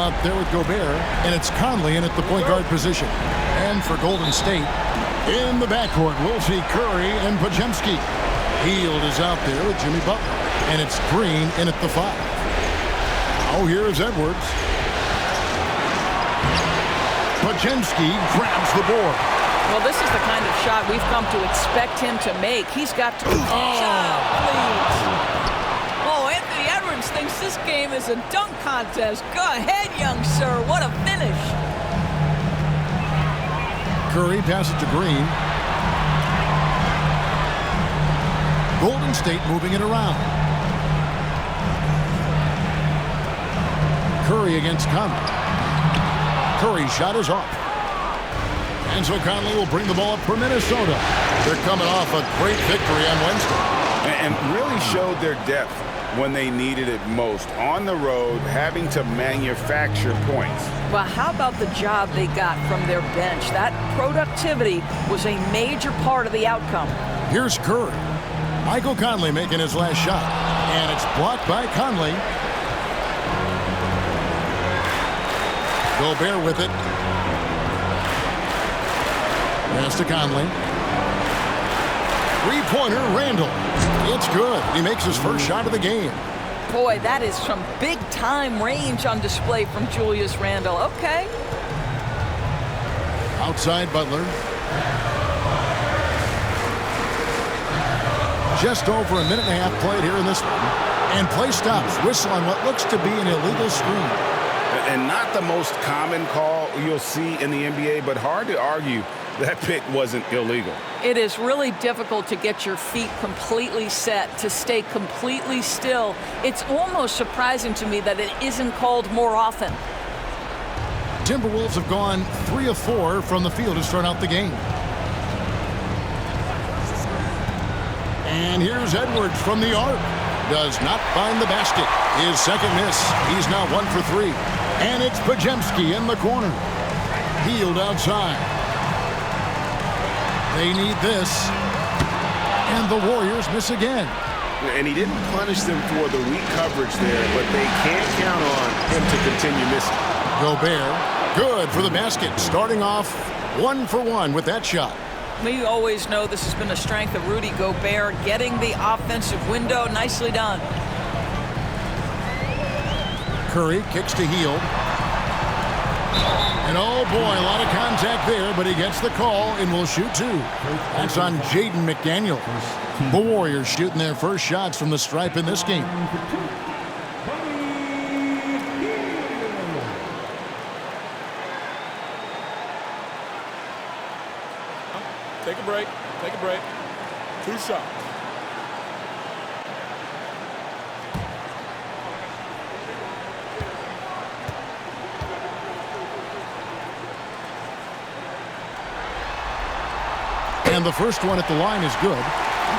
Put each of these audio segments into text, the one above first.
out there with Gobert, and it's Conley in at the point guard position. And for Golden State, in the backcourt, we'll see Curry and Podziemski. Hield is out there with Jimmy Butler, and it's Green in at the 5. Oh, here's Edwards. Podziemski grabs the board. Well, this is the kind of shot we've come to expect him to make. He's got to... Oh, Anthony Edwards thinks this game is a dunk contest. Go ahead, young sir. What a finish. Curry passes to Green. Golden State moving it around. Curry against Conley. Curry's shot is off. And so Conley will bring the ball up for Minnesota. They're coming off a great victory on Wednesday. And really showed their depth when they needed it most. On the road, having to manufacture points. Well, how about the job they got from their bench? That productivity was a major part of the outcome. Here's Curry. Michael Conley making his last shot. And it's blocked by Conley. Gobert with it. Pass to Conley. Three-pointer, Randle. It's good. He makes his first shot of the game. Boy, that is some big-time range on display from Julius Randle. Okay. Outside Butler. Just over a minute and a half played here in this one. And play stops. Whistle on what looks to be an illegal screen. And not the most common call you'll see in the NBA, but hard to argue that pick wasn't illegal. It is really difficult to get your feet completely set, to stay completely still. It's almost surprising to me that it isn't called more often. Timberwolves have gone 3 of 4 from the field to start out the game. And here's Edwards from the arc. Does not find the basket. His second miss. He's now 1 for 3. And it's Podziemski in the corner. Hield outside. They need this. And the Warriors miss again. And he didn't punish them for the weak coverage there, but they can't count on him to continue missing. Gobert, good for the basket. Starting off 1 for 1 with that shot. We always know this has been a strength of Rudy Gobert, getting the offensive window. Nicely done. Curry kicks to Hield. And oh boy, a lot of contact there, but he gets the call and will shoot 2. That's on Jaden McDaniels. The Warriors shooting their first shots from the stripe in this game. Take a break. Take a break. 2 shots. And the first one at the line is good.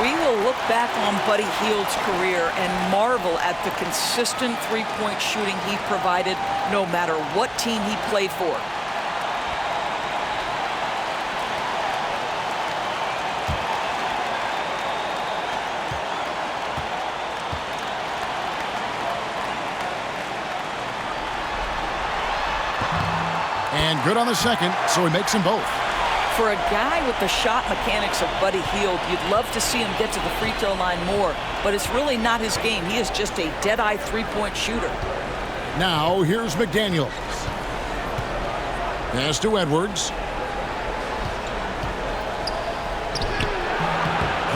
We will look back on Buddy Hield's career and marvel at the consistent three-point shooting he provided no matter what team he played for. And good on the second, so he makes them both. For a guy with the shot mechanics of Buddy Hield, you'd love to see him get to the free throw line more, but it's really not his game. He is just a dead-eye three-point shooter. Now, here's McDaniels. Pass to Edwards.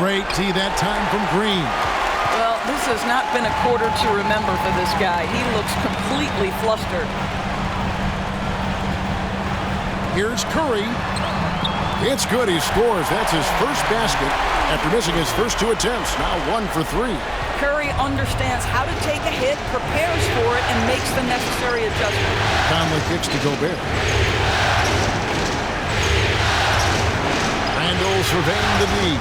Great tee that time from Green. Well, this has not been a quarter to remember for this guy. He looks completely flustered. Here's Curry. It's good. He scores. That's his first basket after missing his first 2 attempts. Now 1 for 3. Curry understands how to take a hit, prepares for it, and makes the necessary adjustment. Conley kicks to Gobert. Randle surveying the lead.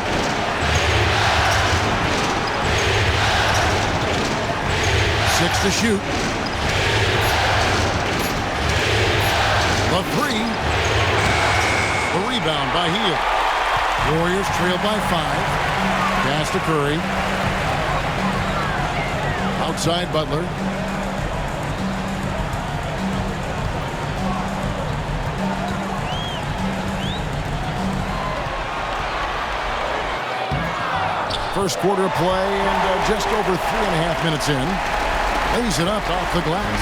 Six to shoot. The 3. A rebound by Hield. Warriors trail by 5. Pass to Curry. Outside Butler. first quarter of play and just over 3.5 minutes in. Lays it up off the glass.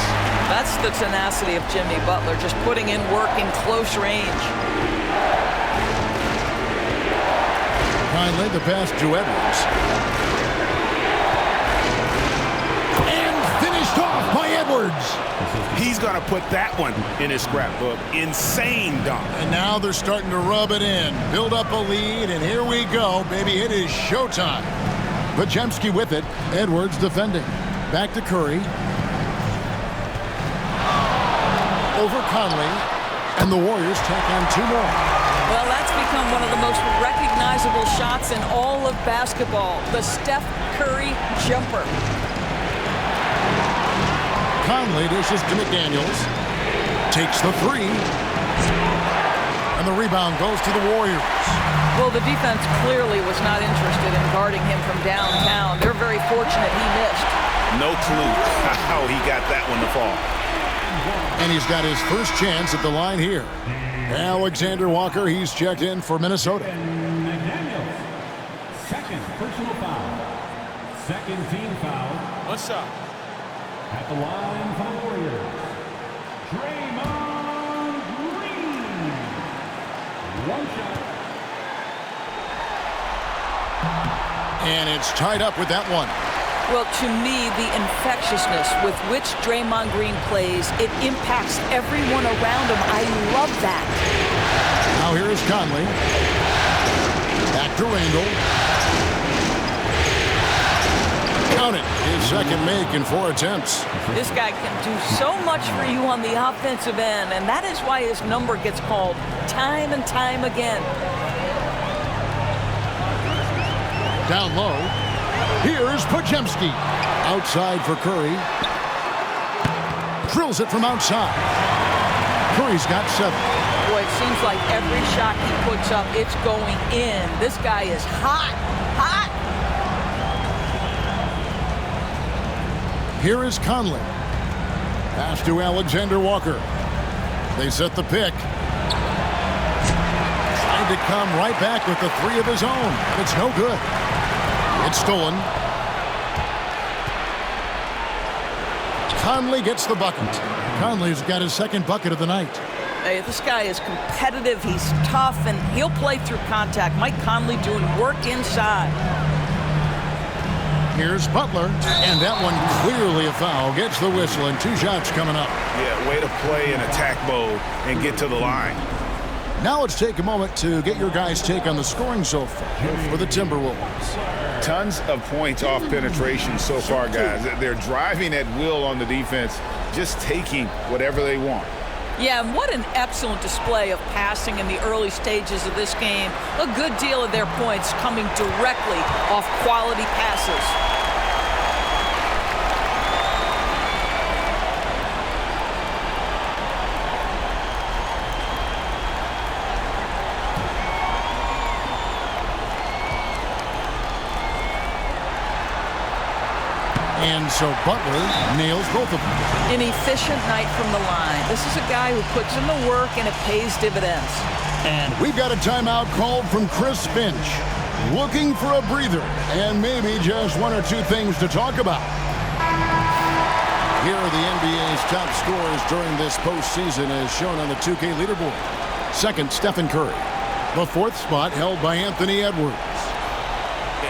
That's the tenacity of Jimmy Butler, just putting in work in close range. Finally, the pass to Edwards. And finished off by Edwards. He's going to put that one in his scrapbook. Insane dunk. And now they're starting to rub it in. Build up a lead, and here we go, baby. It is showtime. Podziemski with it. Edwards defending. Back to Curry. Over Conley. And the Warriors tack on 2 more. Well, that's become one of the most recognizable shots in all of basketball. The Steph Curry jumper. Conley dishes to McDaniels. Takes the 3. And the rebound goes to the Warriors. Well, the defense clearly was not interested in guarding him from downtown. They're very fortunate he missed. No clue how he got that one to fall. And he's got his first chance at the line here. Alexander Walker, he's checked in for Minnesota. McDaniels, second personal foul. Second team foul. One shot. At the line for the Warriors, Draymond Green. One shot. And it's tied up with that one. Well, to me, the infectiousness with which Draymond Green plays, it impacts everyone around him. I love that. Now here is Conley. Back to Randall. Count it. His second make in 4 attempts. This guy can do so much for you on the offensive end, and that is why his number gets called time and time again. Down low. Here's Podziemski. Outside for Curry. Drills it from outside. Curry's got 7. Boy, it seems like every shot he puts up, it's going in. This guy is hot, hot. Here is Conley. Pass to Alexander Walker. They set the pick. Trying to come right back with the 3 of his own. It's no good. It's stolen. Conley gets the bucket. Conley's got his second bucket of the night. Hey, this guy is competitive. He's tough, and he'll play through contact. Mike Conley doing work inside. Here's Butler, and that one clearly a foul. Gets the whistle, and 2 shots coming up. Yeah, way to play in attack mode and get to the line. Now let's take a moment to get your guys' take on the scoring so far for the Timberwolves. Tons of points off penetration so far, guys. They're driving at will on the defense, just taking whatever they want. Yeah, and what an excellent display of passing in the early stages of this game. A good deal of their points coming directly off quality passes. And so Butler nails both of them. An efficient night from the line. This is a guy who puts in the work, and it pays dividends. And we've got a timeout called from Chris Finch. Looking for a breather and maybe just 1 or 2 things to talk about. Here are the NBA's top scorers during this postseason as shown on the 2K leaderboard. Second, Stephen Curry. The 4th spot held by Anthony Edwards.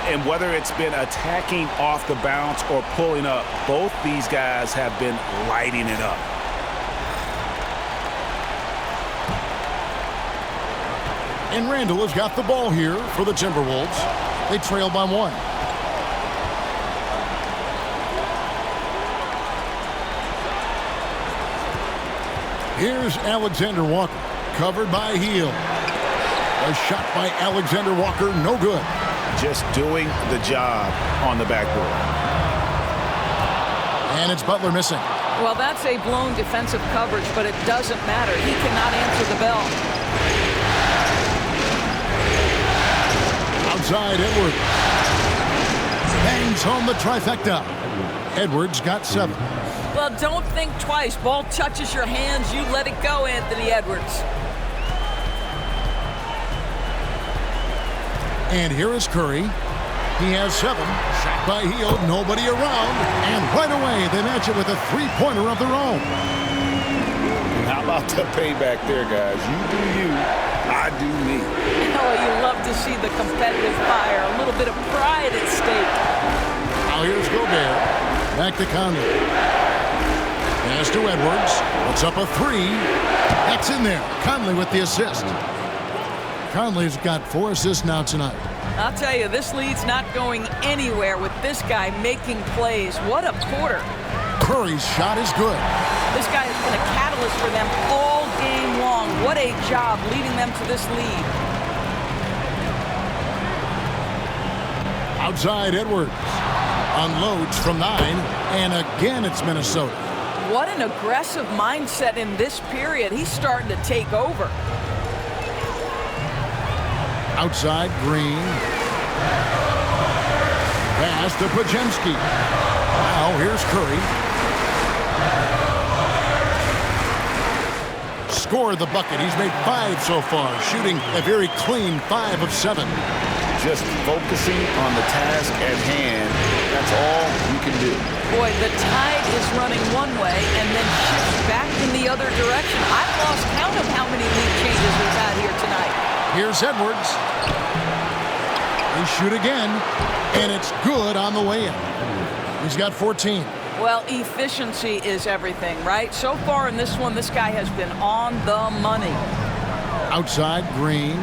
And whether it's been attacking off the bounce or pulling up, both these guys have been lighting it up. And Randall has got the ball here for the Timberwolves. They trail by 1. Here's Alexander Walker, covered by Hield. A shot by Alexander Walker, no good. Just doing the job on the backboard. And it's Butler missing. Well, that's a blown defensive coverage, but it doesn't matter. He cannot answer the bell. Outside, Edwards. Bangs home the trifecta. Edwards got 7. Well, don't think twice. Ball touches your hands, you let it go, Anthony Edwards. And here is Curry. He has 7. Shot by Hield. Nobody around. And right away, they match it with a three-pointer of their own. How about the payback there, guys? You do you, I do me. Oh, you love to see the competitive fire. A little bit of pride at stake. Now here's Gobert. Back to Conley. Pass to Edwards. Puts up a 3. That's in there. Conley with the assist. Conley's got 4 assists now tonight. I'll tell you, this lead's not going anywhere with this guy making plays. What a quarter. Curry's shot is good. This guy has been a catalyst for them all game long. What a job leading them to this lead. Outside Edwards. Unloads from 9. And again, it's Minnesota. What an aggressive mindset in this period. He's starting to take over. Outside Green. Pass to Podziemski. Now here's Curry. Scored the bucket. He's made 5 so far, shooting a very clean 5 of 7. Just focusing on the task at hand. That's all you can do. Boy, the tide is running one way and then shifts back in the other direction. I've lost count of how many lead changes we've had here tonight. Here's Edwards. They shoot again, and it's good on the way in. He's got 14. Well, efficiency is everything, right? So far in this one, this guy has been on the money. Outside Green.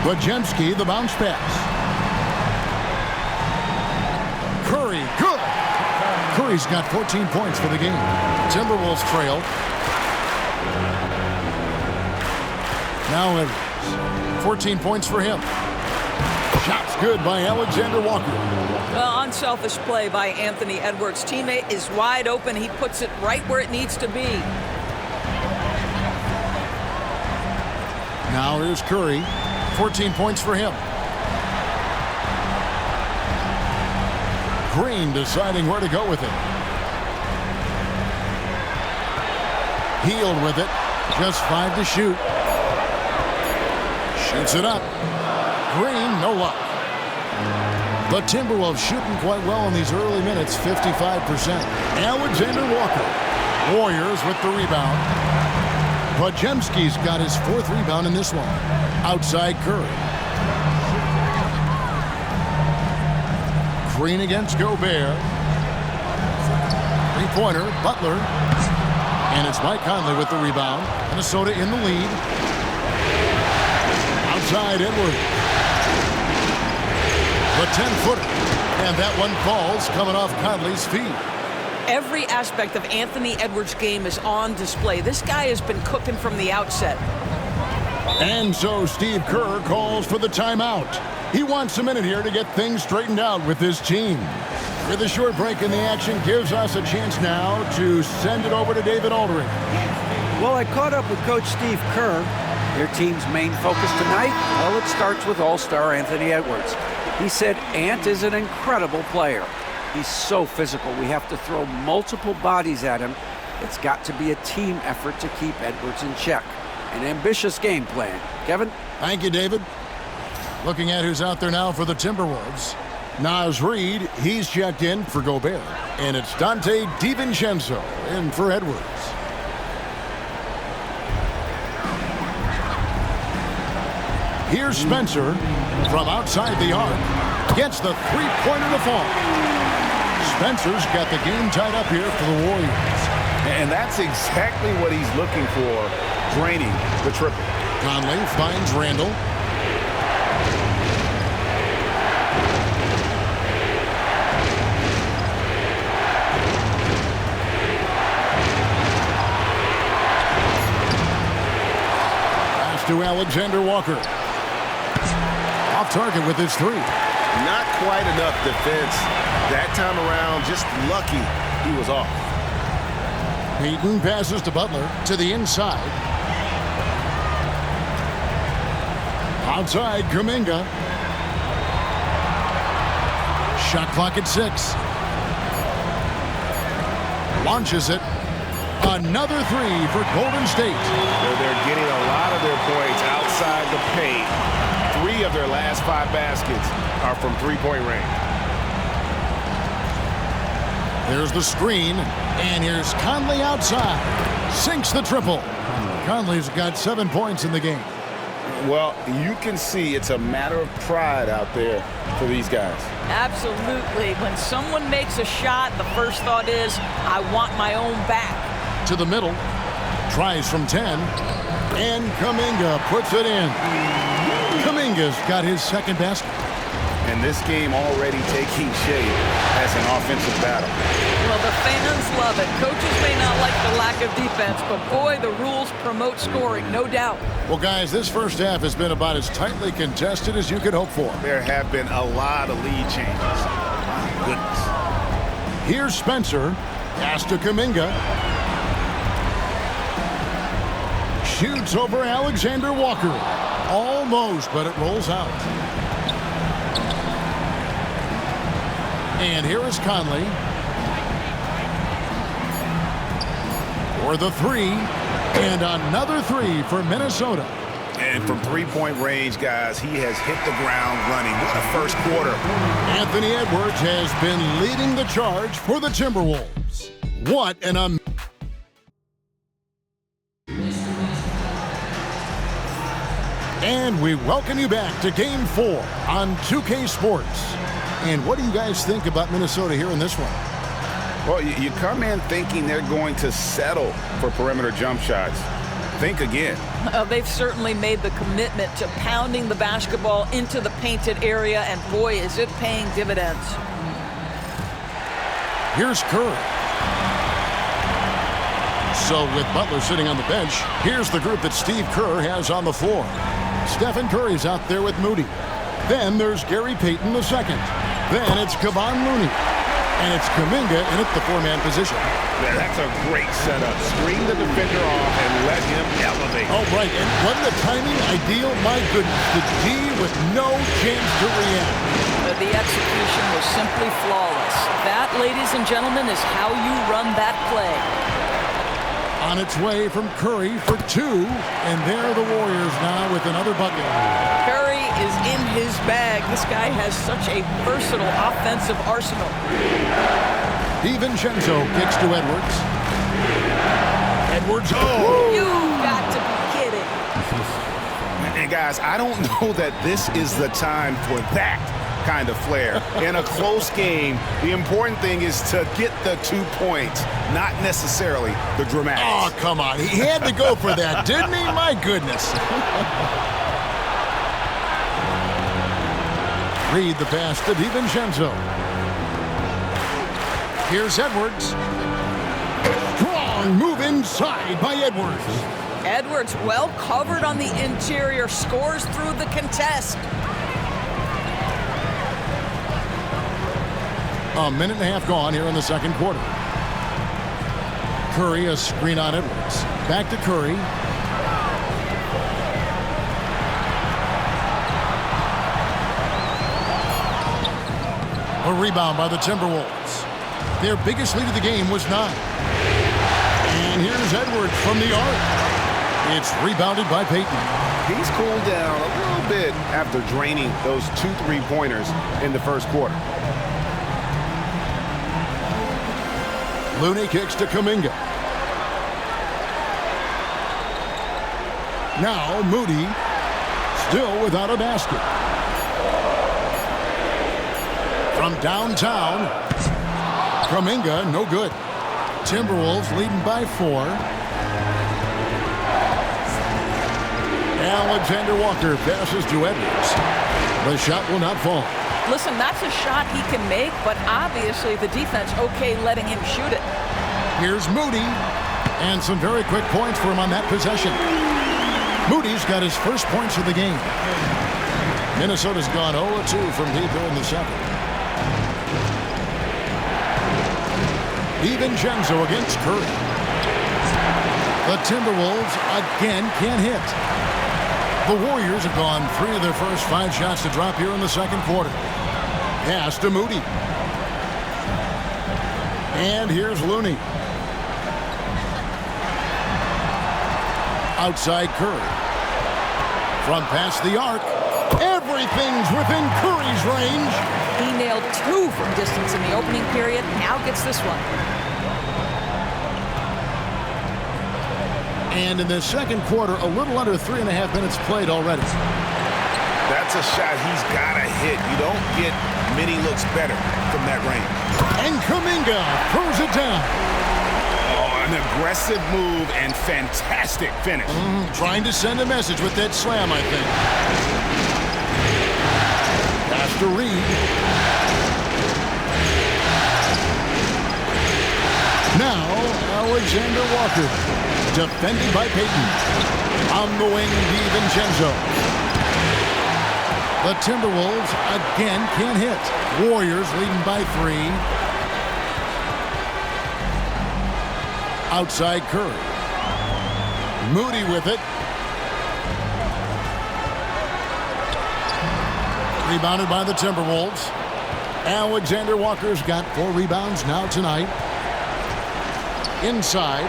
Podziemski, the bounce pass. Curry, good. Curry's got 14 points for the game. Timberwolves trail. Now Edwards. 14 points for him. Shots good by Alexander Walker. Well, unselfish play by Anthony Edwards. Teammate is wide open. He puts it right where it needs to be. Now here's Curry. 14 points for him. Green deciding where to go with it. Hield with it. Just 5 to shoot. Shoots it up. Green, no luck. The Timberwolves shooting quite well in these early minutes, 55%. Alexander Walker. Warriors with the rebound. Podziemski's got his 4th rebound in this one. Outside Curry. Green against Gobert. 3-pointer, Butler. And it's Mike Conley with the rebound. Minnesota in the lead. Outside Edwards. The 10-footer. And that one falls coming off Conley's feet. Every aspect of Anthony Edwards' game is on display. This guy has been cooking from the outset. And so Steve Kerr calls for the timeout. He wants a minute here to get things straightened out with his team. With a short break in the action gives us a chance now to send it over to David Aldridge. Well, I caught up with Coach Steve Kerr. Their team's main focus tonight, well, it starts with All-Star Anthony Edwards. He said Ant is an incredible player. He's so physical. We have to throw multiple bodies at him. It's got to be a team effort to keep Edwards in check. An ambitious game plan. Kevin? Thank you, David. Looking at who's out there now for the Timberwolves. Naz Reid, he's checked in for Gobert. And it's Dante DiVincenzo in for Edwards. Here's Spencer from outside the arc. Gets the three-pointer to fall. Spencer's got the game tied up here for the Warriors. And that's exactly what he's looking for, draining the triple. Conley finds Randall. Pass to Alexander Walker. Off target with his 3. Not quite enough defense. That time around, just lucky he was off. Peyton passes to Butler to the inside. Outside, Kuminga. Shot clock at 6. Launches it. Another 3 for Golden State. They're getting a lot of their points outside the paint. 3 of their last 5 baskets are from three-point range. There's the screen, and here's Conley outside. Sinks the triple. Conley's got 7 points in the game. Well, you can see it's a matter of pride out there for these guys. Absolutely. When someone makes a shot, the first thought is, I want my own back. To the middle. Tries from 10. And Kuminga puts it in. Kuminga's got his second basket. And this game already taking shape as an offensive battle. Well, the fans love it. Coaches may not like the lack of defense, but boy, the rules promote scoring, no doubt. Well, guys, this first half has been about as tightly contested as you could hope for. There have been a lot of lead changes. My goodness. Here's Spencer. Pass to Kuminga. Shoots over Alexander Walker. Almost, but it rolls out. And here is Conley. For the 3. And another 3 for Minnesota. And from three-point range, guys, he has hit the ground running. What a first quarter. Anthony Edwards has been leading the charge for the Timberwolves. What an And we welcome you back to Game 4 on 2K Sports. And what do you guys think about Minnesota here in this one? Well, you come in thinking they're going to settle for perimeter jump shots. Think again. They've certainly made the commitment to pounding the basketball into the painted area, and boy, is it paying dividends. Here's Curry. So with Butler sitting on the bench, here's the group that Steve Kerr has on the floor. Stephen Curry's out there with Moody. Then there's Gary Payton II. Then it's Kevon Looney. And it's Kuminga in at the 4-man position. Yeah, that's a great setup. Screen the defender off and let him elevate. Oh, right. And wasn't the timing ideal? My goodness. The D with no chance to react. The execution was simply flawless. That, ladies and gentlemen, is how you run that play. On its way from Curry for 2. And there are the Warriors now with another bucket. Curry is in his bag. This guy has such a versatile offensive arsenal. DiVincenzo kicks to Edwards. Edwards, You've got to be kidding. And guys, I don't know that this is the time for that kind of flair. In a close game, the important thing is to get the 2 points, not necessarily the dramatics. Oh, come on. He had to go for that, didn't he? My goodness. Reed the pass to DiVincenzo. Here's Edwards. Strong move inside by Edwards. Edwards well covered on the interior, scores through the contest. A minute and a half gone here in the second quarter. Curry, a screen on Edwards. Back to Curry. A rebound by the Timberwolves. Their biggest lead of the game was 9. And here's Edwards from the arc. It's rebounded by Payton. He's cooled down a little bit after draining those 2 3-pointers in the first quarter. Looney kicks to Kuminga. Now Moody, still without a basket. From downtown, Kuminga, no good. Timberwolves leading by 4. Alexander Walker passes to Edwards. The shot will not fall. Listen, that's a shot he can make, but obviously the defense okay letting him shoot it. Here's Moody, and some very quick points for him on that possession. Moody's got his first points of the game. Minnesota's gone 0-2 from deep here in the second. DiVincenzo against Curry. The Timberwolves again can't hit. The Warriors have gone 3 of their first 5 shots to drop here in the second quarter. Pass to Moody. And here's Looney. Outside Curry. From past the arc. Everything's within Curry's range. He nailed 2 from distance in the opening period. Now gets this one. And in the second quarter, a little under 3.5 minutes played already. That's a shot he's got to hit. You don't get many looks better from that range. And Kuminga throws it down. Oh, an aggressive move and fantastic finish. Trying to send a message with that slam, I think. Pass to Reed. Now, Alexander Walker. Defended by Payton. On the wing, DiVincenzo. The Timberwolves again can't hit. Warriors leading by 3. Outside Curry. Moody with it. Rebounded by the Timberwolves. Alexander Walker's got 4 rebounds now tonight. Inside.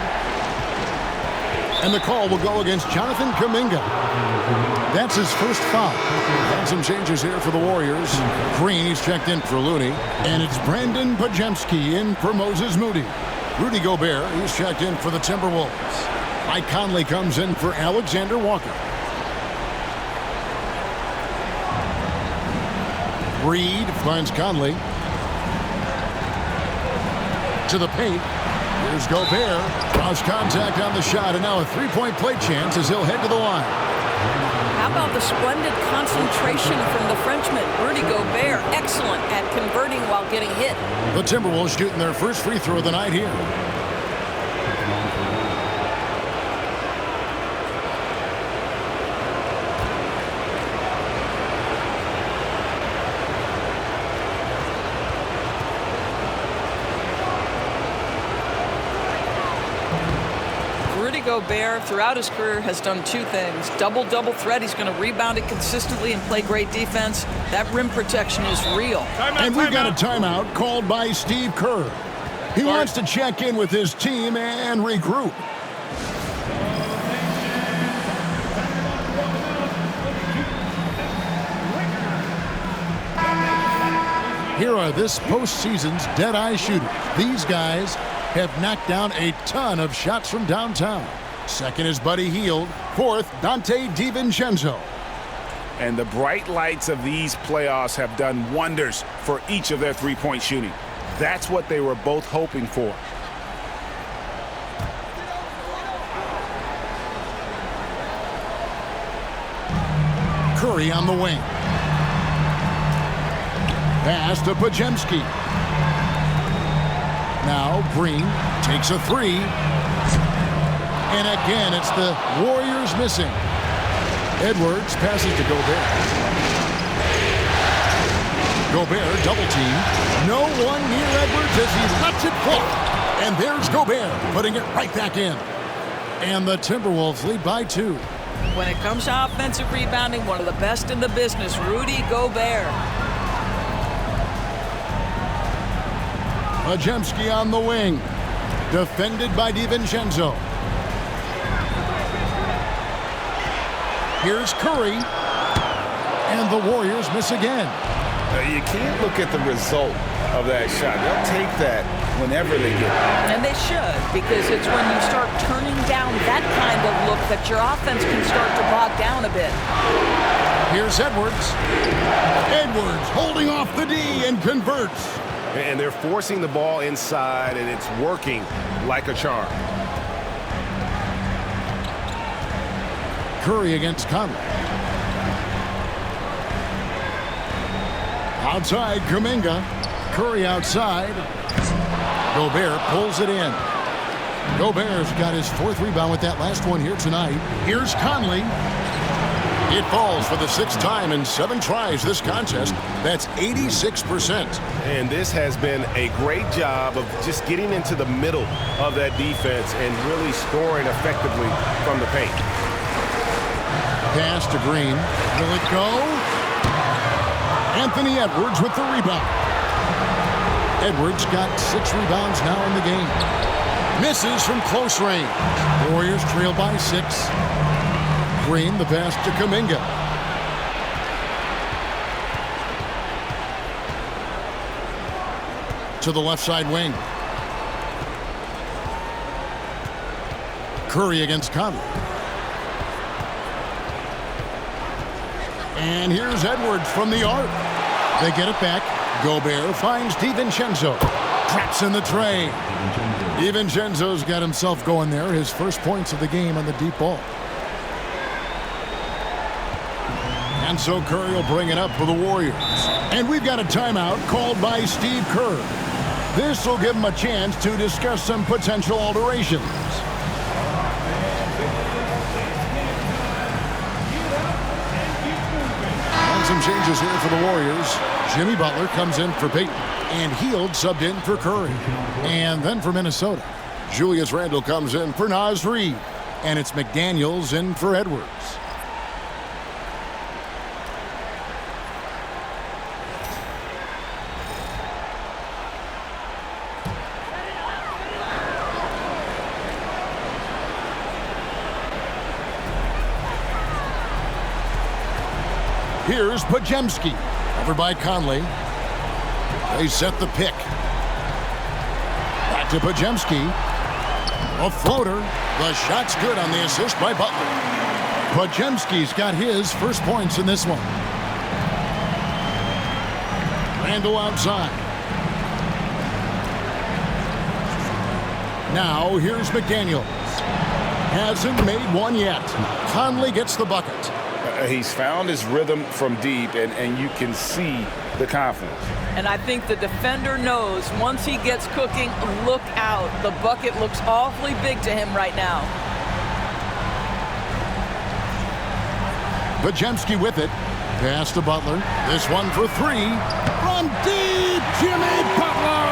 And the call will go against Jonathan Kuminga. That's his first foul. And some changes here for the Warriors. Green, he's checked in for Looney. And it's Brandon Podziemski in for Moses Moody. Rudy Gobert, he's checked in for the Timberwolves. Mike Conley comes in for Alexander Walker. Reed finds Conley. To the paint. Here's Gobert. Lost contact on the shot, and now a 3-point play chance as he'll head to the line. How about the splendid concentration from the Frenchman, Rudy Gobert? Excellent at converting while getting hit. The Timberwolves shooting their first free throw of the night here. Gobert throughout his career has done 2 things. Double threat. He's going to rebound it consistently and play great defense. That rim protection is real. And we've got a timeout called by Steve Kerr. He wants to check in with his team and regroup. Here are this postseason's dead-eye shooters. These guys have knocked down a ton of shots from downtown. Second is Buddy Hield. Fourth, Dante DiVincenzo. And the bright lights of these playoffs have done wonders for each of their 3-point shooting. That's what they were both hoping for. Curry on the wing. Pass to Podziemski. Now Green takes a 3. And again, it's the Warriors missing. Edwards passes to Gobert. Gobert double team. No one near Edwards as he lets it fall. And there's Gobert putting it right back in. And the Timberwolves lead by 2. When it comes to offensive rebounding, one of the best in the business, Rudy Gobert. Podziemski on the wing. Defended by DiVincenzo. Here's Curry. And the Warriors miss again. You can't look at the result of that shot. They'll take that whenever they get it. And they should, because it's when you start turning down that kind of look that your offense can start to bog down a bit. Here's Edwards. Edwards holding off the D and converts. And they're forcing the ball inside, and it's working like a charm. Curry against Conley. Outside, Kuminga. Curry outside. Gobert pulls it in. Gobert's got his 4th rebound with that last one here tonight. Here's Conley. It falls for the 6th time in 7 tries this contest. That's 86%. And this has been a great job of just getting into the middle of that defense and really scoring effectively from the paint. Pass to Green. Will it go? Anthony Edwards with the rebound. Edwards got 6 rebounds now in the game. Misses from close range. Warriors trail by 6. Green, the pass to Kuminga. to the left side wing. Curry against Conley. And here's Edwards from the arc. They get it back. Gobert finds DiVincenzo. Traps in the tray. DiVincenzo's got himself going there. His first points of the game on the deep ball. And so Curry will bring it up for the Warriors. And we've got a timeout called by Steve Kerr. This will give him a chance to discuss some potential alterations. And some changes here for the Warriors. Jimmy Butler comes in for Peyton. And Hield subbed in for Curry. And then for Minnesota, Julius Randle comes in for Naz Reid. And it's McDaniels in for Edwards. Here's Podziemski. Over by Conley. They set the pick. Back to Podziemski. A floater. The shot's good on the assist by Butler. Podziemski's got his first points in this one. Randle outside. Now here's McDaniels. Hasn't made one yet. Conley gets the bucket. He's found his rhythm from deep, and you can see the confidence. And I think the defender knows once he gets cooking, look out. The bucket looks awfully big to him right now. Podziemski with it. Pass to Butler. This one for three. From deep, Jimmy Butler!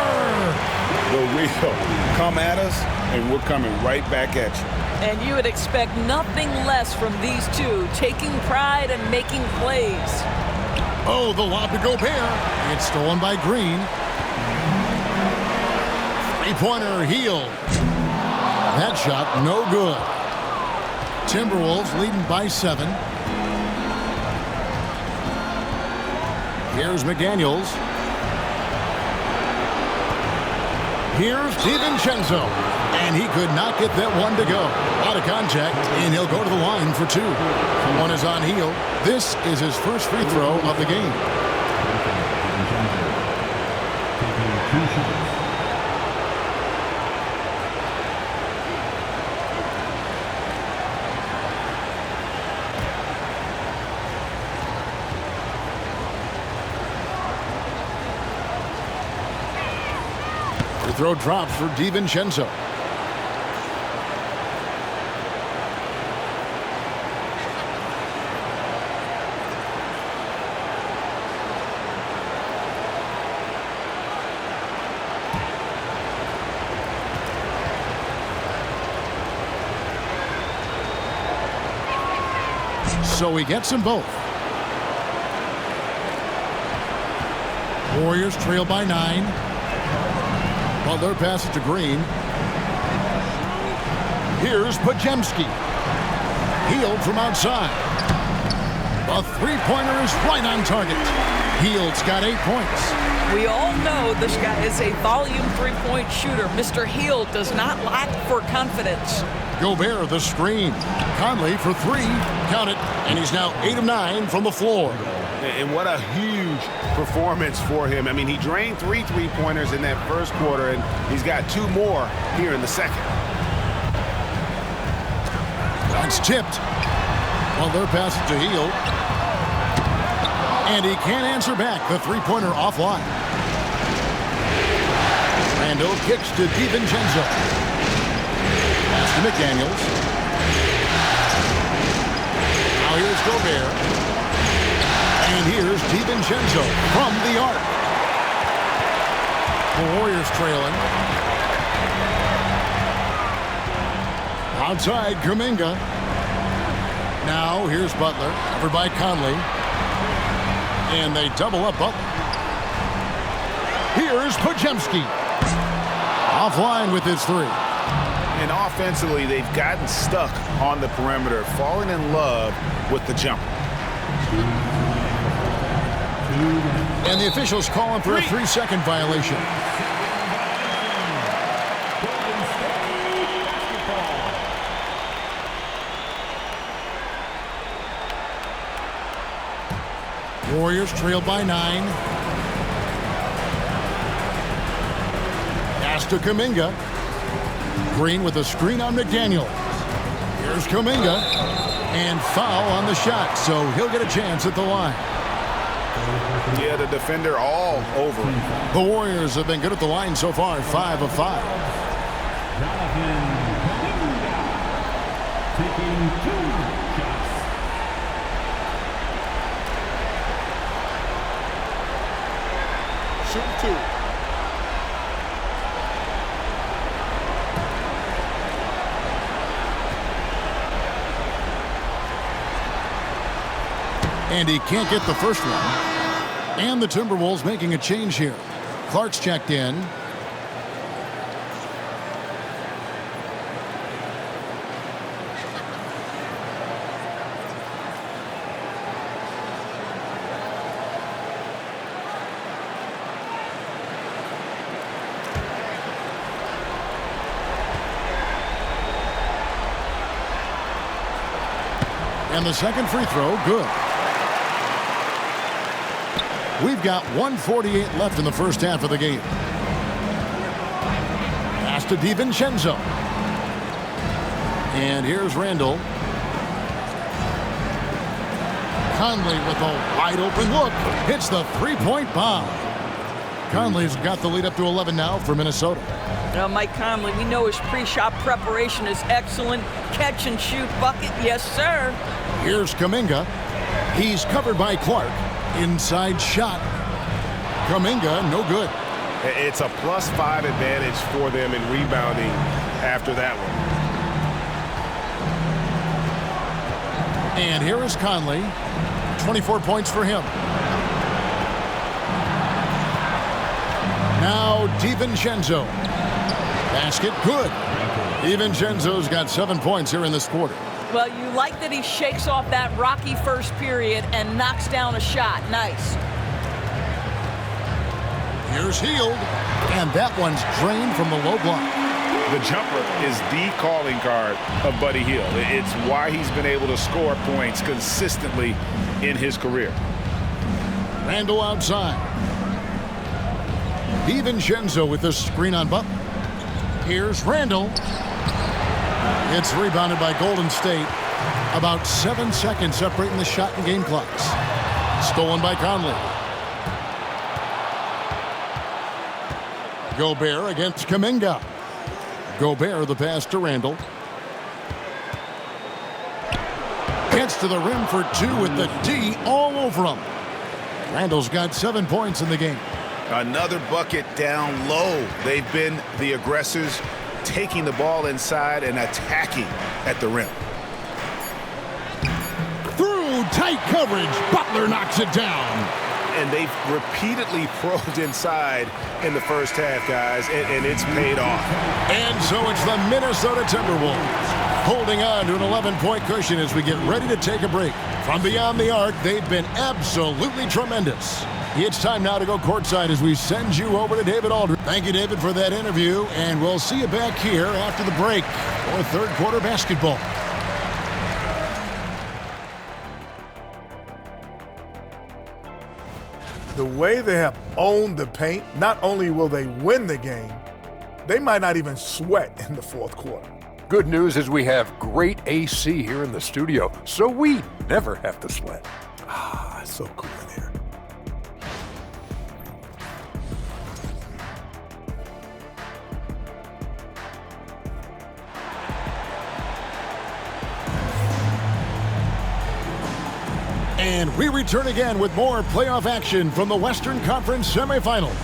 The wheel come at us, and we're coming right back at you. And you would expect nothing less from these two, taking pride and making plays. Oh, the lob to Gobert. It's stolen by Green. Three-pointer Hield. That shot no good. Timberwolves leading by 7. Here's McDaniels. Here's DiVincenzo. And he could not get that one to go. Out of contact, and he'll go to the line for 2. One is on Hield. This is his first free throw of the game. Free throw drops for DiVincenzo. So he gets them both. Warriors trail by 9. Butler passes to Green. Here's Podziemski. Hield from outside. A three-pointer is right on target. Hield's got 8 points. We all know this guy is a volume three-point shooter. Mr. Hield does not lack for confidence. Gobert the screen. Conley for 3. Count it. And he's now 8 of 9 from the floor. And what a huge performance for him. I mean, he drained 3 three-pointers in that first quarter, and he's got 2 more here in the second. That's tipped. Butler passes to Hield. And he can't answer back. The three-pointer offline. Randle kicks to DiVincenzo. Pass to McDaniels. Now here's Gobert. And here's DiVincenzo from the arc. The Warriors trailing. Outside, Kuminga. Now here's Butler. Over by Conley. And they double up Butler. Here's Podziemski. Offline with his 3. And offensively, they've gotten stuck on the perimeter, falling in love with the jumper. And the officials calling for a 3-second violation. Warriors trail by 9. Pass to Kuminga. Green with a screen on McDaniel. Here's Kuminga. And foul on the shot, so he'll get a chance at the line. Yeah, the defender all over him. The Warriors have been good at the line so far, 5 of 5. Taking 2 shots. Shoot 2. And he can't get the first one. And the Timberwolves making a change here. Clark's checked in. And the second free throw, good. We've got 1:48 left in the first half of the game. Pass to DiVincenzo. And here's Randall. Conley with a wide open look. Hits the three-point bomb. Conley's got the lead up to 11 now for Minnesota. Now, Mike Conley, we know his pre-shot preparation is excellent. Catch and shoot bucket, yes, sir. Here's Kuminga. He's covered by Clark. Inside shot. Kuminga, no good. It's a +5 advantage for them in rebounding after that one. And here is Conley. 24 points for him. Now DiVincenzo. Basket, good. DiVincenzo's got 7 points here in this quarter. Well, you like that he shakes off that rocky first period and knocks down a shot. Nice. Here's Hield. And that one's drained from the low block. The jumper is the calling card of Buddy Hield. It's why he's been able to score points consistently in his career. Randall outside. DiVincenzo with this screen on Butler. Here's Randall. It's rebounded by Golden State. About 7 seconds separating the shot and game clocks. Stolen by Conley. Gobert against Kuminga. Gobert the pass to Randall. Gets to the rim for 2 with the D all over him. Randall's got 7 points in the game. Another bucket down low. They've been the aggressors, taking the ball inside and attacking at the rim. Through tight coverage, Butler knocks it down. And they've repeatedly probed inside in the first half, guys, and it's paid off. And so it's the Minnesota Timberwolves holding on to an 11-point cushion as we get ready to take a break. From beyond the arc, they've been absolutely tremendous. It's time now to go courtside as we send you over to David Aldridge. Thank you, David, for that interview, and we'll see you back here after the break for third quarter basketball. The way they have owned the paint, not only will they win the game, they might not even sweat in the fourth quarter. Good news is we have great AC here in the studio, so we never have to sweat. Ah, it's so cool in here. And we return again with more playoff action from the Western Conference semifinals.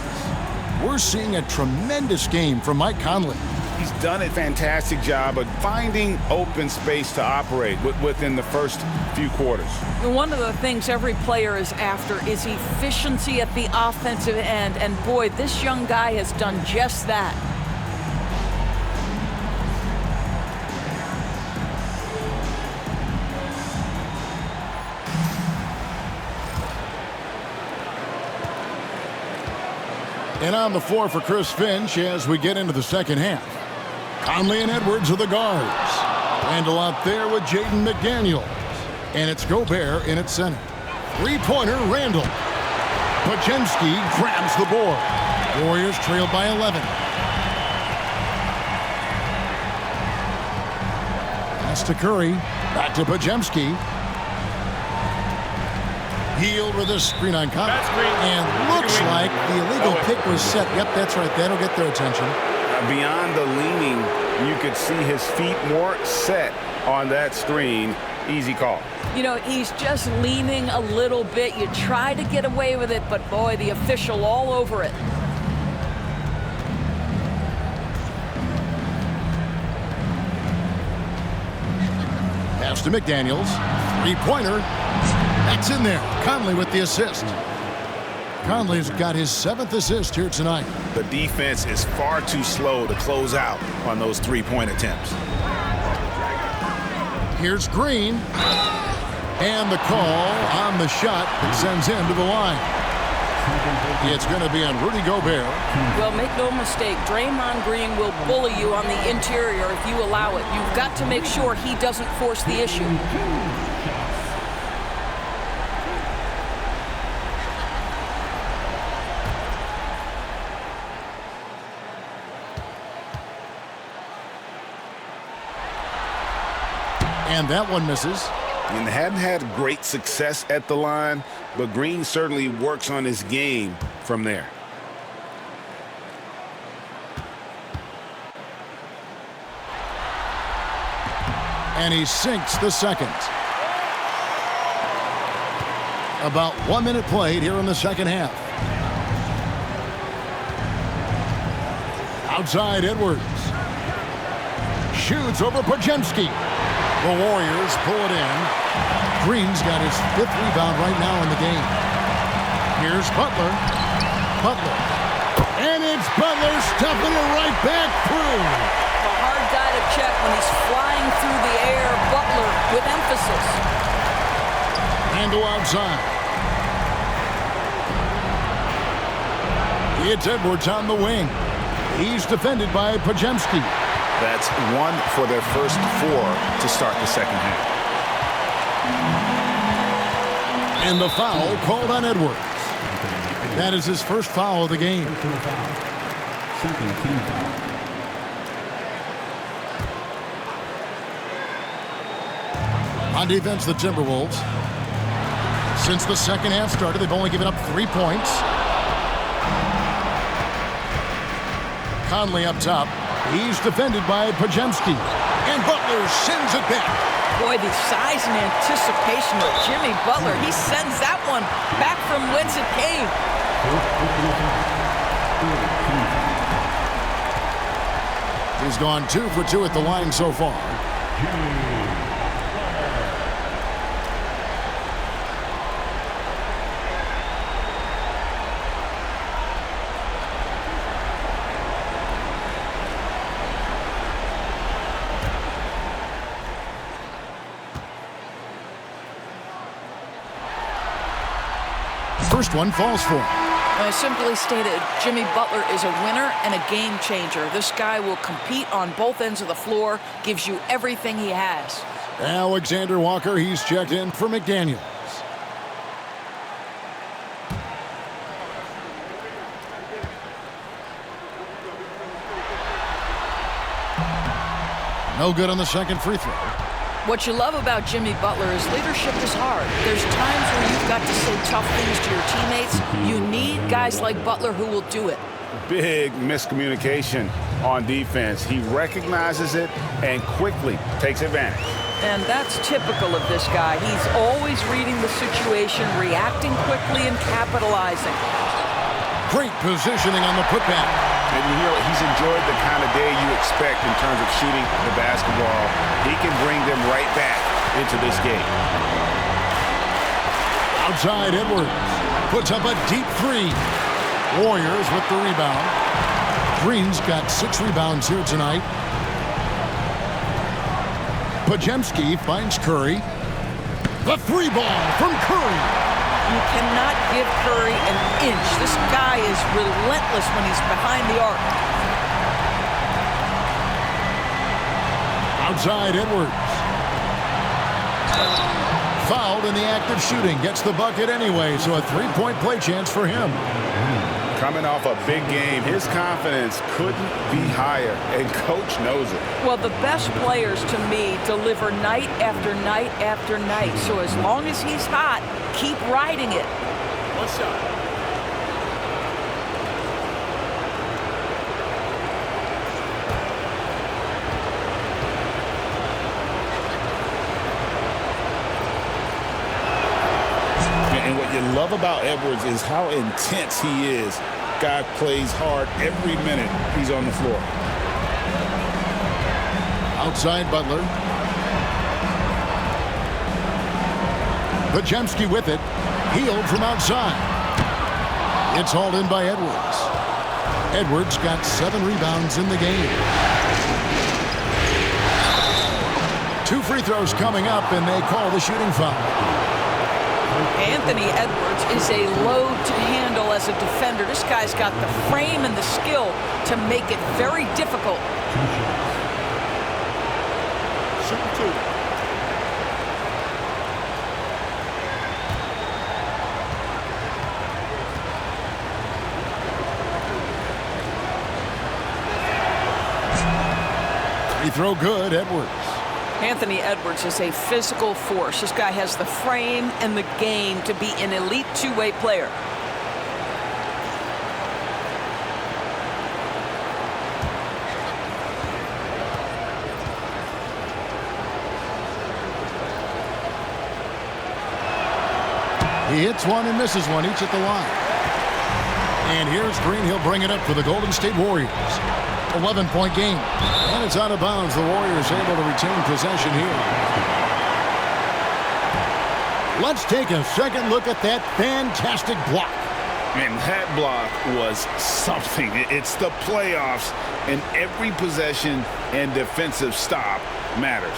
We're seeing a tremendous game from Mike Conley. He's done a fantastic job of finding open space to operate within the first few quarters. One of the things every player is after is efficiency at the offensive end. And boy, this young guy has done just that. And on the floor for Chris Finch as we get into the second half. Conley and Edwards are the guards. Randall out there with Jaden McDaniels. And it's Gobert in at center. Three-pointer, Randall. Podziemski grabs the board. Warriors trailed by 11. Pass to Curry. Back to Podziemski. Hield with a screen on contact. And looks like the illegal pick was set. Yep, that's right. That'll get their attention. Beyond the leaning, you could see his feet more set on that screen. Easy call. You know, he's just leaning a little bit. You try to get away with it, but boy, the official all over it. Pass to McDaniels. Three-pointer. That's in there. Conley with the assist. Conley's got his 7th assist here tonight. The defense is far too slow to close out on those three-point attempts. Here's Green. And the call on the shot that sends him to the line. It's going to be on Rudy Gobert. Well, make no mistake, Draymond Green will bully you on the interior if you allow it. You've got to make sure he doesn't force the issue. And that one misses. And hadn't had great success at the line, but Green certainly works on his game from there. And he sinks the second. About 1 minute played here in the second half. Outside Edwards. Shoots over Podziemski. The Warriors pull it in. Green's got his 5th rebound right now in the game. Here's Butler. Butler. And it's Butler stuffing it right back through. A hard guy to check when he's flying through the air. Butler with emphasis. Handle outside. It's Edwards on the wing. He's defended by Podziemski. That's 1 for their first 4 to start the second half. And the foul called on Edwards. That is his first foul of the game. On defense, the Timberwolves. Since the second half started, they've only given up 3 points. Conley up top. He's defended by Podziemski. And Butler sends it back. Boy, the size and anticipation of Jimmy Butler. He sends that one back from whence it came. He's gone 2 for 2 at the line so far. First one falls for him. I simply stated, Jimmy Butler is a winner and a game changer. This guy will compete on both ends of the floor, gives you everything he has. Alexander Walker, he's checked in for McDaniels. No good on the second free throw. What you love about Jimmy Butler is leadership is hard. There's times where you've got to say tough things to your teammates. You need guys like Butler who will do it. Big miscommunication on defense. He recognizes it and quickly takes advantage. And that's typical of this guy. He's always reading the situation, reacting quickly, and capitalizing. Great positioning on the putback. And you know, he's enjoyed the kind of day you expect in terms of shooting the basketball. He can bring them right back into this game. Outside Edwards puts up a deep 3. Warriors with the rebound. Green's got 6 rebounds here tonight. Podziemski finds Curry. The 3 ball from Curry. You cannot give Curry an inch. This guy is relentless when he's behind the arc. Outside Edwards. Fouled in the act of shooting. Gets the bucket anyway, so a three-point play chance for him. Coming off a big game, his confidence couldn't be higher, and Coach knows it. Well, the best players, to me, deliver night after night after night. So as long as he's hot, keep riding it. One shot. And what you love about Edwards is how intense he is. Guy plays hard every minute he's on the floor. Outside Butler. Podziemski with it. Healed from outside. It's hauled in by Edwards. Edwards got 7 rebounds in the game. 2 free throws coming up, and they call the shooting foul. Anthony Edwards is a load to handle as a defender. This guy's got the frame and the skill to make it very difficult. Super 2. Free throw good, Edwards. Anthony Edwards is a physical force. This guy has the frame and the game to be an elite two-way player. He hits one and misses one, each at the line. And here's Green. He'll bring it up for the Golden State Warriors. 11-point game. And it's out of bounds. The Warriors able to retain possession here. Let's take a second look at that fantastic block. Man, that block was something. It's the playoffs, and every possession and defensive stop matters.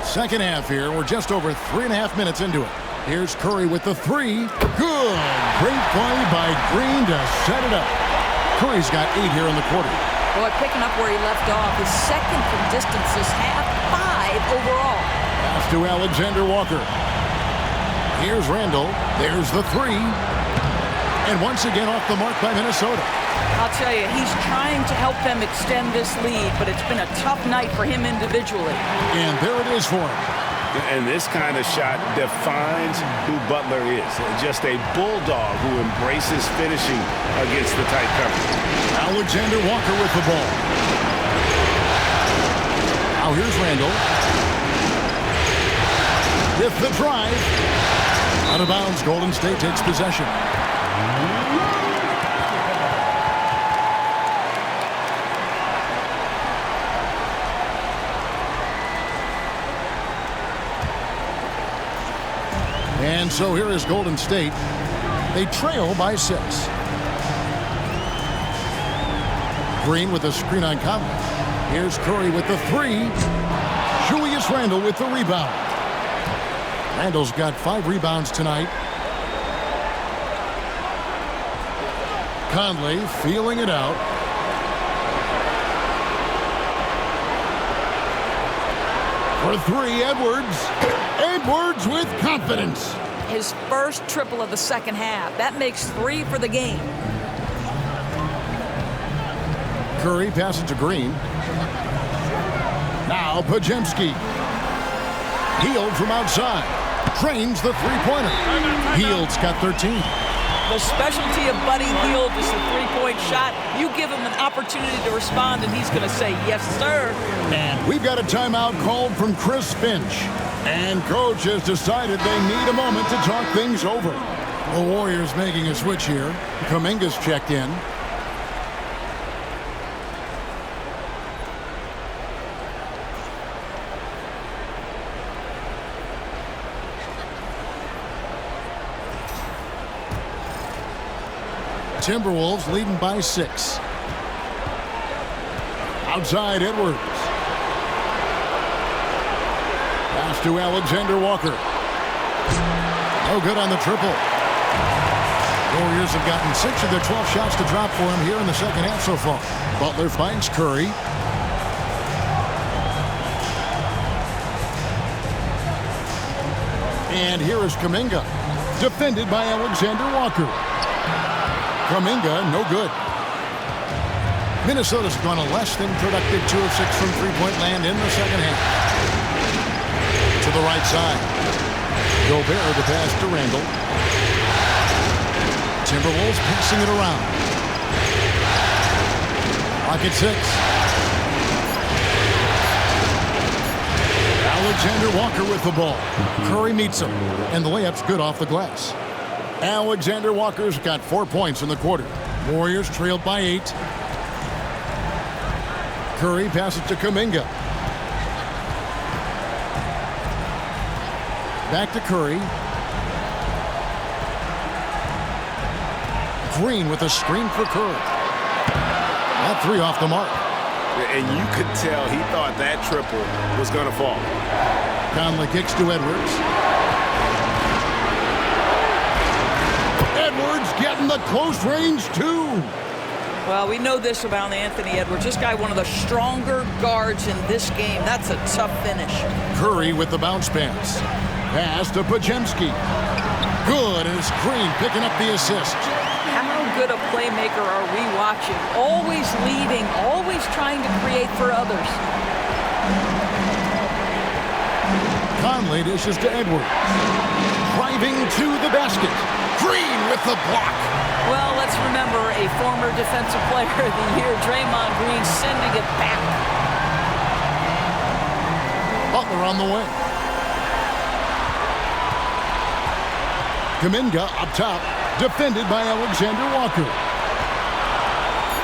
Second half here. We're just over 3.5 minutes into it. Here's Curry with the 3. Good. Great play by Green to set it up. Curry's got 8 here in the quarter. Boy, picking up where he left off. His second from distance this half, 5 overall. Pass to Alexander Walker. Here's Randall. There's the 3. And once again off the mark by Minnesota. I'll tell you, he's trying to help them extend this lead, but it's been a tough night for him individually. And there it is for him. And this kind of shot defines who Butler is. Just a bulldog who embraces finishing against the tight coverage. Alexander Walker with the ball. Now here's Randall. With the drive. Out of bounds, Golden State takes possession. And so here is Golden State. They trail by 6. Green with a screen on Conley. Here's Curry with the 3. Julius Randle with the rebound. Randle's got 5 rebounds tonight. Conley feeling it out. For 3, Edwards. Edwards with confidence. His first triple of the second half. That makes 3 for the game. Curry passes to Green. Now Podziemski. Hield from outside. Trains the three-pointer. Hield's got 13. The specialty of Buddy Hield is the three-point shot. You give him an opportunity to respond, and he's going to say, yes, sir. And we've got a timeout called from Chris Finch. And Coach has decided they need a moment to talk things over. The Warriors making a switch here. Kuminga's checked in. Timberwolves leading by 6. Outside Edwards. Pass to Alexander Walker. No good on the triple. Warriors have gotten 6 of their 12 shots to drop for him here in the second half so far. Butler finds Curry. And here is Kuminga, defended by Alexander Walker. Kuminga, no good. Minnesota's gone a less than productive 2 of 6 from three-point land in the second half. To the right side. Gobert the pass to Randall. Timberwolves passing it around. Clock at 6. Alexander Walker with the ball. Curry meets him, and the layup's good off the glass. Alexander Walker's got 4 points in the quarter. Warriors trailed by 8. Curry passes to Kuminga. Back to Curry. Green with a screen for Curry. That 3 off the mark. And you could tell he thought that triple was going to fall. Conley kicks to Edwards. Edwards getting the close range too. Well, we know this about Anthony Edwards. This guy, one of the stronger guards in this game. That's a tough finish. Curry with the bounce pass. Pass to Podziemski. Good, and it's Green picking up the assist. How good a playmaker are we watching? Always leading, always trying to create for others. Conley dishes to Edwards. Driving to the basket. Green with the block. Well, let's remember a former defensive player of the year, Draymond Green, sending it back. Butler on the way. Kuminga up top, defended by Alexander Walker.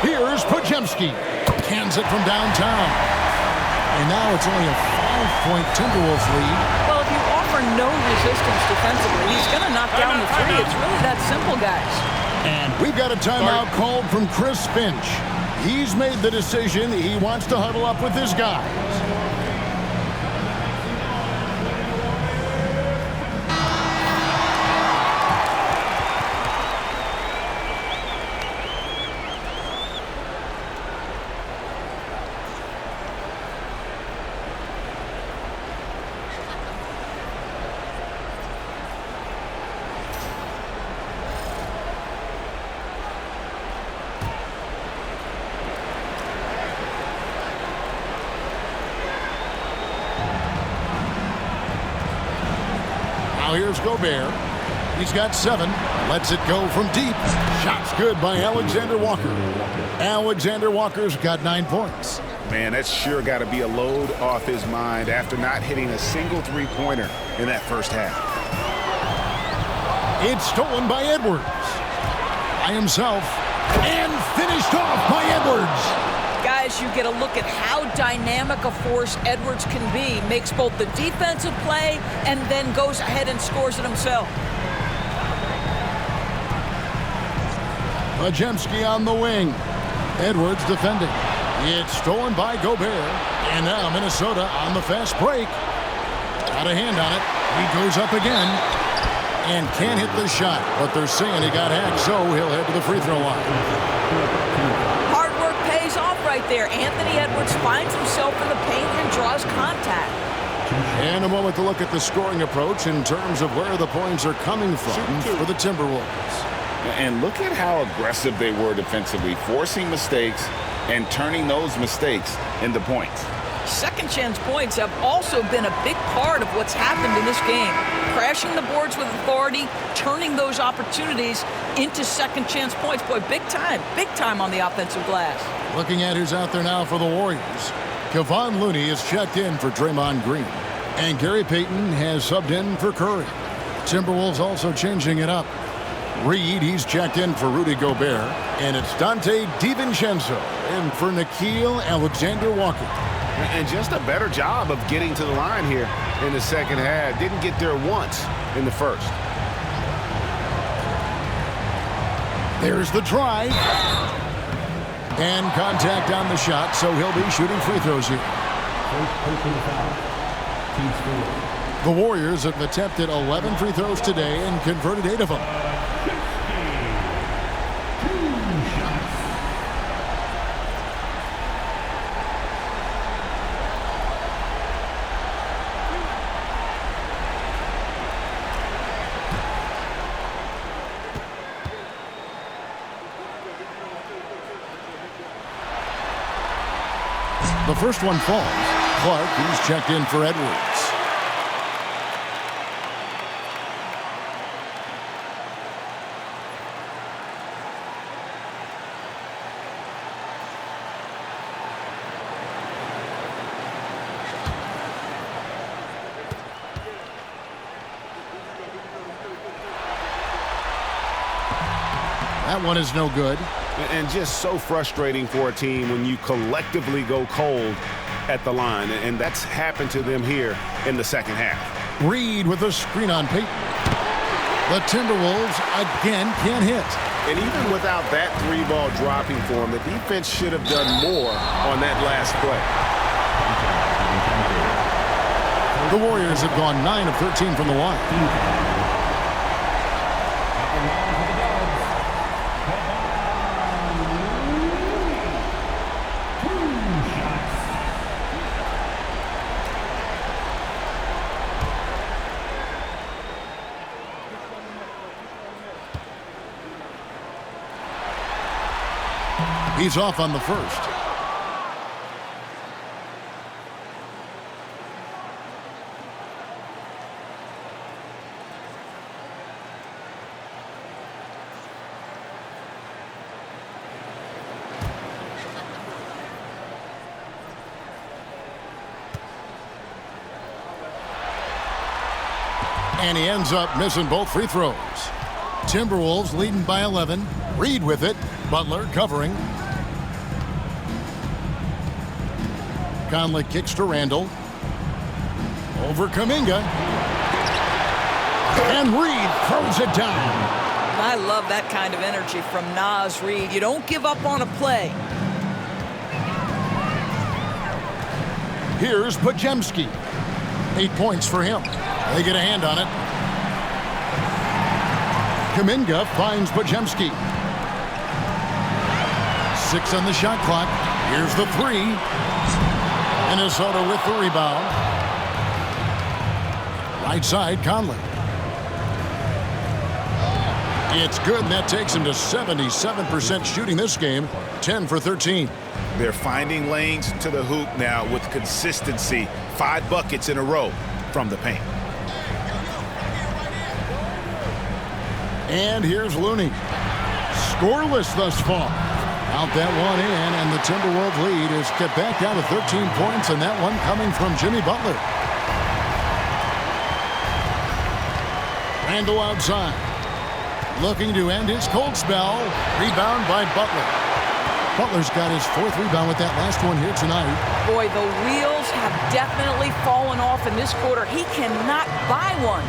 Here's Podziemski. Cans it from downtown. And now it's only a 5-point Timberwolves lead. Well, if you offer no resistance defensively, he's going to knock down the 3. It's really that simple, guys. And we've got a timeout called from Chris Finch. He's made the decision. He wants to huddle up with his guys. Now here's Gobert. He's got 7. Lets it go from deep. Shots good by Alexander Walker. Alexander Walker's got 9 points. Man, that's sure got to be a load off his mind after not hitting a single three-pointer in that first half. It's stolen by Edwards. By himself. And finished off by Edwards. Guys, you get a look at how dynamic a force Edwards can be. Makes both the defensive play and then goes ahead and scores it himself. Podziemski on the wing. Edwards defending. It's stolen by Gobert. And now Minnesota on the fast break. Got a hand on it. He goes up again. And can't hit the shot. But they're saying he got hacked, so he'll head to the free throw line. Pays off right there. Anthony Edwards finds himself in the paint and draws contact. And a moment to look at the scoring approach in terms of where the points are coming from for the Timberwolves. And look at how aggressive they were defensively, forcing mistakes and turning those mistakes into points. Second chance points have also been a big part of what's happened in this game. Crashing the boards with authority, turning those opportunities into second chance points. Boy, big time on the offensive glass. Looking at who's out there now for the Warriors. Kevon Looney is checked in for Draymond Green. And Gary Payton has subbed in for Curry. Timberwolves also changing it up. Reed, he's checked in for Rudy Gobert. And it's Dante DiVincenzo in for Nickeil Alexander-Walker. And just a better job of getting to the line here in the second half. Didn't get there once in the first. There's the drive. And contact on the shot, so he'll be shooting free throws here. The Warriors have attempted 11 free throws today and converted 8 of them. The first one falls. Clark, he's checked in for Edwards. That one is no good. And just so frustrating for a team when you collectively go cold at the line. And that's happened to them here in the second half. Reed with a screen on Peyton. The Timberwolves again can't hit. And even without that three-ball dropping for them, the defense should have done more on that last play. The Warriors have gone 9 of 13 from the line. He's off on the first. And he ends up missing both free throws. Timberwolves leading by 11. Reed with it. Butler covering. Conley kicks to Randall. Over Kuminga. And Reed throws it down. I love that kind of energy from Naz Reid. You don't give up on a play. Here's Podziemski. 8 points for him. They get a hand on it. Kuminga finds Podziemski. 6 on the shot clock. Here's the three. Minnesota with the rebound. Right side, Conley. It's good, and that takes him to 77% shooting this game, 10 for 13. They're finding lanes to the hoop now with consistency. 5 buckets in a row from the paint. And here's Looney. Scoreless thus far. Out that one in, and the Timberwolves lead is kept back down to 13 points, and that one coming from Jimmy Butler. Randall outside. Looking to end his cold spell. Rebound by Butler. Butler's got his 4th rebound with that last one here tonight. Boy, the wheels have definitely fallen off in this quarter. He cannot buy one.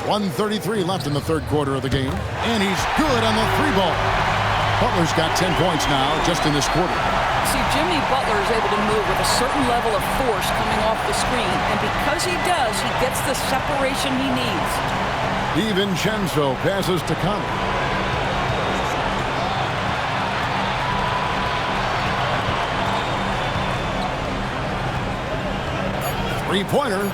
1:33 left in the third quarter of the game. And he's good on the 3-ball. Butler's got 10 points now just in this quarter. See, Jimmy Butler is able to move with a certain level of force coming off the screen. And because he does, he gets the separation he needs. DiVincenzo passes to Conley. Three-pointer.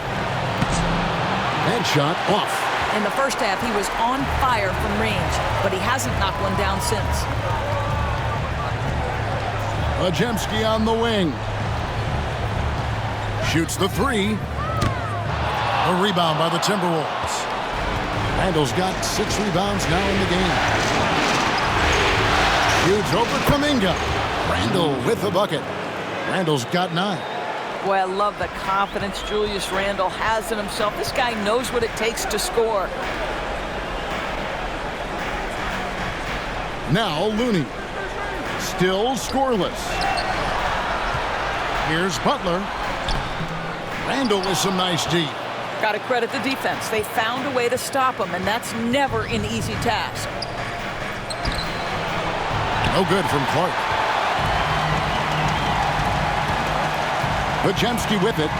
Headshot off. In the first half, he was on fire from range, but he hasn't knocked one down since. Podziemski on the wing. Shoots the three. A rebound by the Timberwolves. Randall's got 6 rebounds now in the game. Shoots over Kuminga. Randall with the bucket. Randall's got 9. Boy, I love the confidence Julius Randle has in himself. This guy knows what it takes to score. Now Looney. Still scoreless. Here's Butler. Randall with some nice D. Got to credit the defense. They found a way to stop him, and that's never an easy task. No good from Clark. Podziemski with it.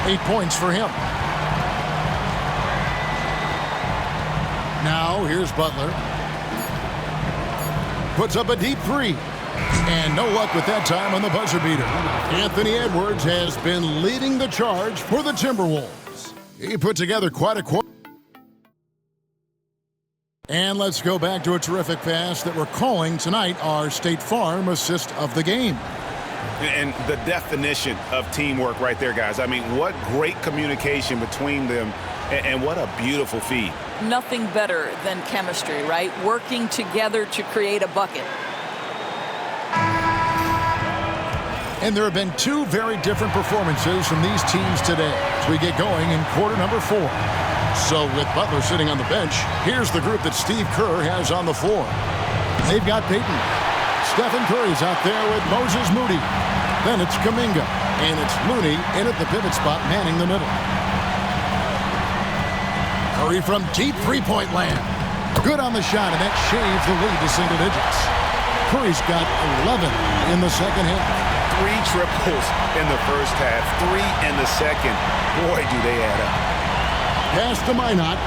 8 points for him. Now here's Butler. Puts up a deep three. And no luck with that time on the buzzer beater. Anthony Edwards has been leading the charge for the Timberwolves. He put together quite a quarter. And let's go back to a terrific pass that we're calling tonight our State Farm assist of the game. And the definition of teamwork right there, guys. I mean, what great communication between them, and what a beautiful feed. Nothing better than chemistry, right? Working together to create a bucket. And there have been two very different performances from these teams today as we get going in quarter number 4. So with Butler sitting on the bench, here's the group that Steve Kerr has on the floor. They've got Payton. Stephen Curry's out there with Moses Moody. Then it's Kuminga. And it's Looney in at the pivot spot, manning the middle. Curry from deep three-point land. Good on the shot, and that shaves the lead to single digits. Curry's got 11 in the second half. 3 triples in the first half, 3 in the second. Boy, do they add up. Pass to Minot.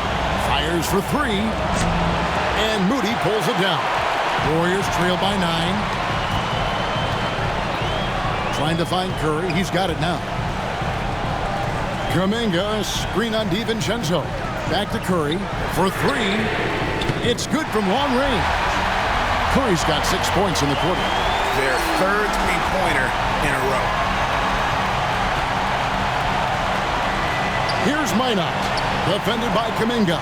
Fires for 3. And Moody pulls it down. Warriors trail by 9. Trying to find Curry. He's got it now. Kuminga, screen on DiVincenzo. Back to Curry for 3. It's good from long range. Curry's got 6 points in the quarter. Their third three-pointer in a row. Here's Minot, defended by Kuminga.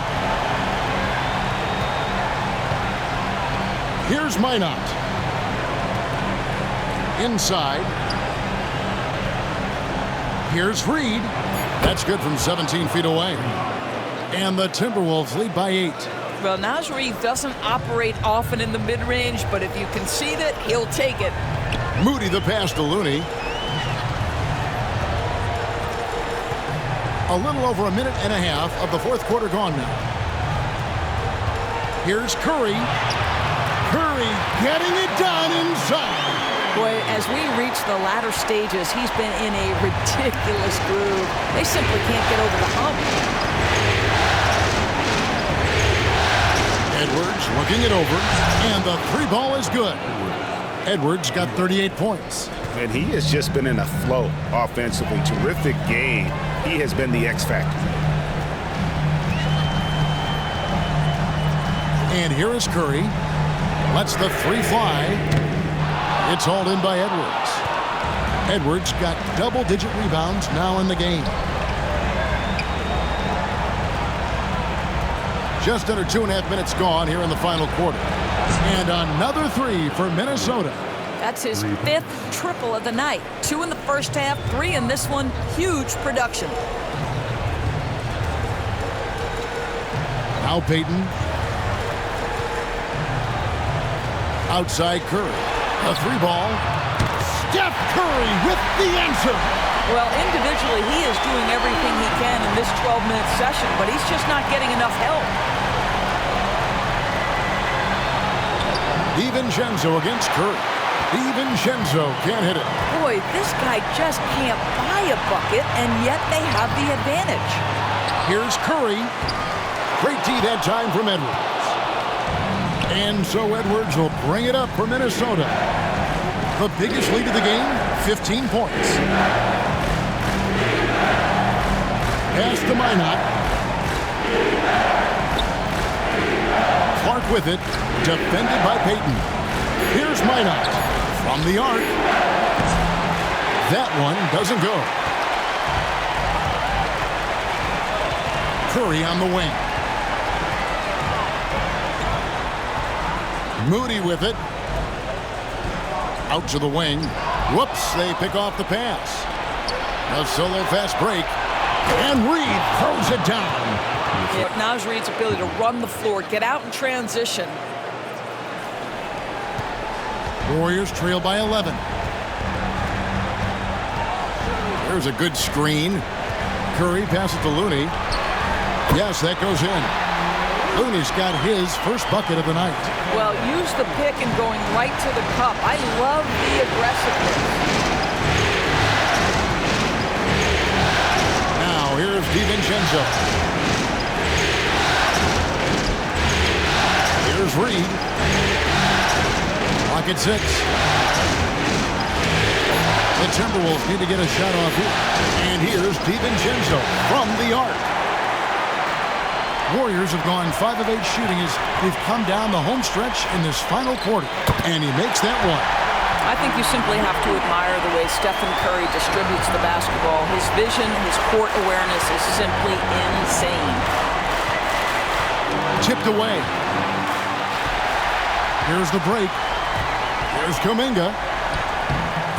Here's Minot. Inside. Here's Reed. That's good from 17 feet away. And the Timberwolves lead by 8. Well, Naz Reid doesn't operate often in the mid-range, but if you concede it, he'll take it. Moody the pass to Looney. A little over a minute and a half of the fourth quarter gone now. Here's Curry. Curry getting it done inside. Boy, as we reach the latter stages, he's been in a ridiculous groove. They simply can't get over the hump. Edwards looking it over, and the 3-ball is good. Edwards got 38 points. And he has just been in a flow offensively. Terrific game. He has been the X factor. And here is Curry. Lets the 3 fly. It's hauled in by Edwards. Edwards got double-digit rebounds now in the game. Just under 2.5 minutes gone here in the final quarter. And another 3 for Minnesota. That's his 5th triple of the night. 2 in the first half, 3 in this one. Huge production. Now Payton. Outside Curry. A 3-ball. Steph Curry with the answer. Well, individually, he is doing everything he can in this 12-minute session, but he's just not getting enough help. DiVincenzo against Curry. DiVincenzo can't hit it. Boy, this guy just can't buy a bucket, and yet they have the advantage. Here's Curry. Great D that time from Edwards. And so Edwards will bring it up for Minnesota. The biggest lead of the game, 15 points. Pass to Minot. Clark with it, defended by Payton. Here's Minot from the arc. That one doesn't go. Curry on the wing. Moody with it. Out to the wing. Whoops, they pick off the pass. A solo fast break. And Reed throws it down. Yeah, Naz Reid's ability to run the floor, get out in transition. Warriors trail by 11. There's a good screen. Curry passes to Looney. Yes, that goes in. Looney's got his first bucket of the night. Well, use the pick and going right to the cup. I love the aggressiveness. Now, here's DiVincenzo. Here's Reed. Clock at 6. The Timberwolves need to get a shot off here. And here's DiVincenzo from the arc. Warriors have gone 5 of 8 shooting as we've come down the home stretch in this final quarter. And he makes that one. I think you simply have to admire the way Stephen Curry distributes the basketball. His vision, his court awareness is simply insane. Tipped away. Here's the break. Here's Kuminga.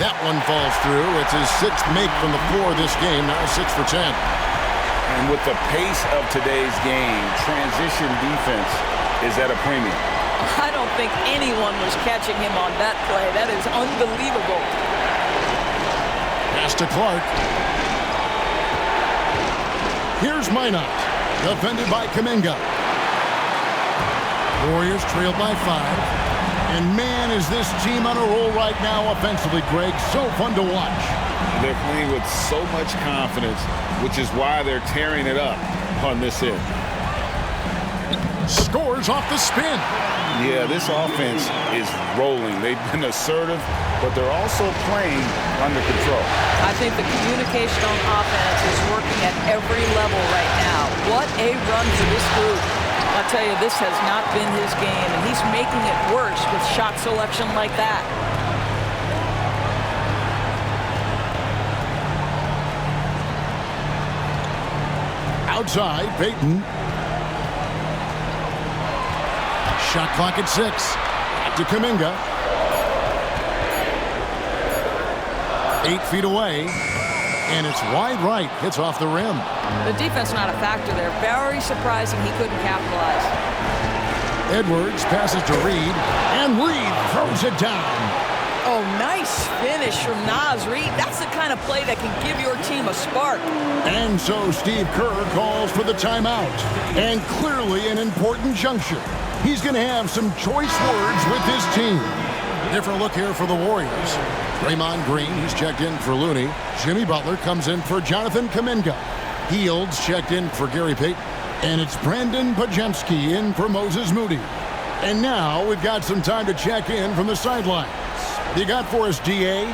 That one falls through. It's his 6th make from the floor this game. Now 6 for 10. And with the pace of today's game, transition defense is at a premium. I don't think anyone was catching him on that play. That is unbelievable. Pass to Clark. Here's Minot. Defended by Kuminga. Warriors trailed by 5. And man, is this team on a roll right now offensively, Greg. So fun to watch. They're playing with so much confidence, which is why they're tearing it up on this end. Scores off the spin. Yeah, this offense is rolling. They've been assertive, but they're also playing under control. I think the communication on offense is working at every level right now. What a run for this group. I'll tell you, this has not been his game, and he's making it worse with shot selection like that. Outside, Payton. Shot clock at 6. Back to Kuminga. 8 feet away. And it's wide right. Hits off the rim. The defense not a factor there. Very surprising he couldn't capitalize. Edwards passes to Reed. And Reed throws it down. Oh, nice finish from Naz Reid. That's the kind of play that can give your team a spark. And so Steve Kerr calls for the timeout. And clearly an important juncture. He's going to have some choice words with his team. Different look here for the Warriors. Draymond Green, he's checked in for Looney. Jimmy Butler comes in for Jonathan Kuminga. Fields checked in for Gary Payton. And it's Brandon Podziemski in for Moses Moody. And now we've got some time to check in from the sidelines. You got for us, D.A.?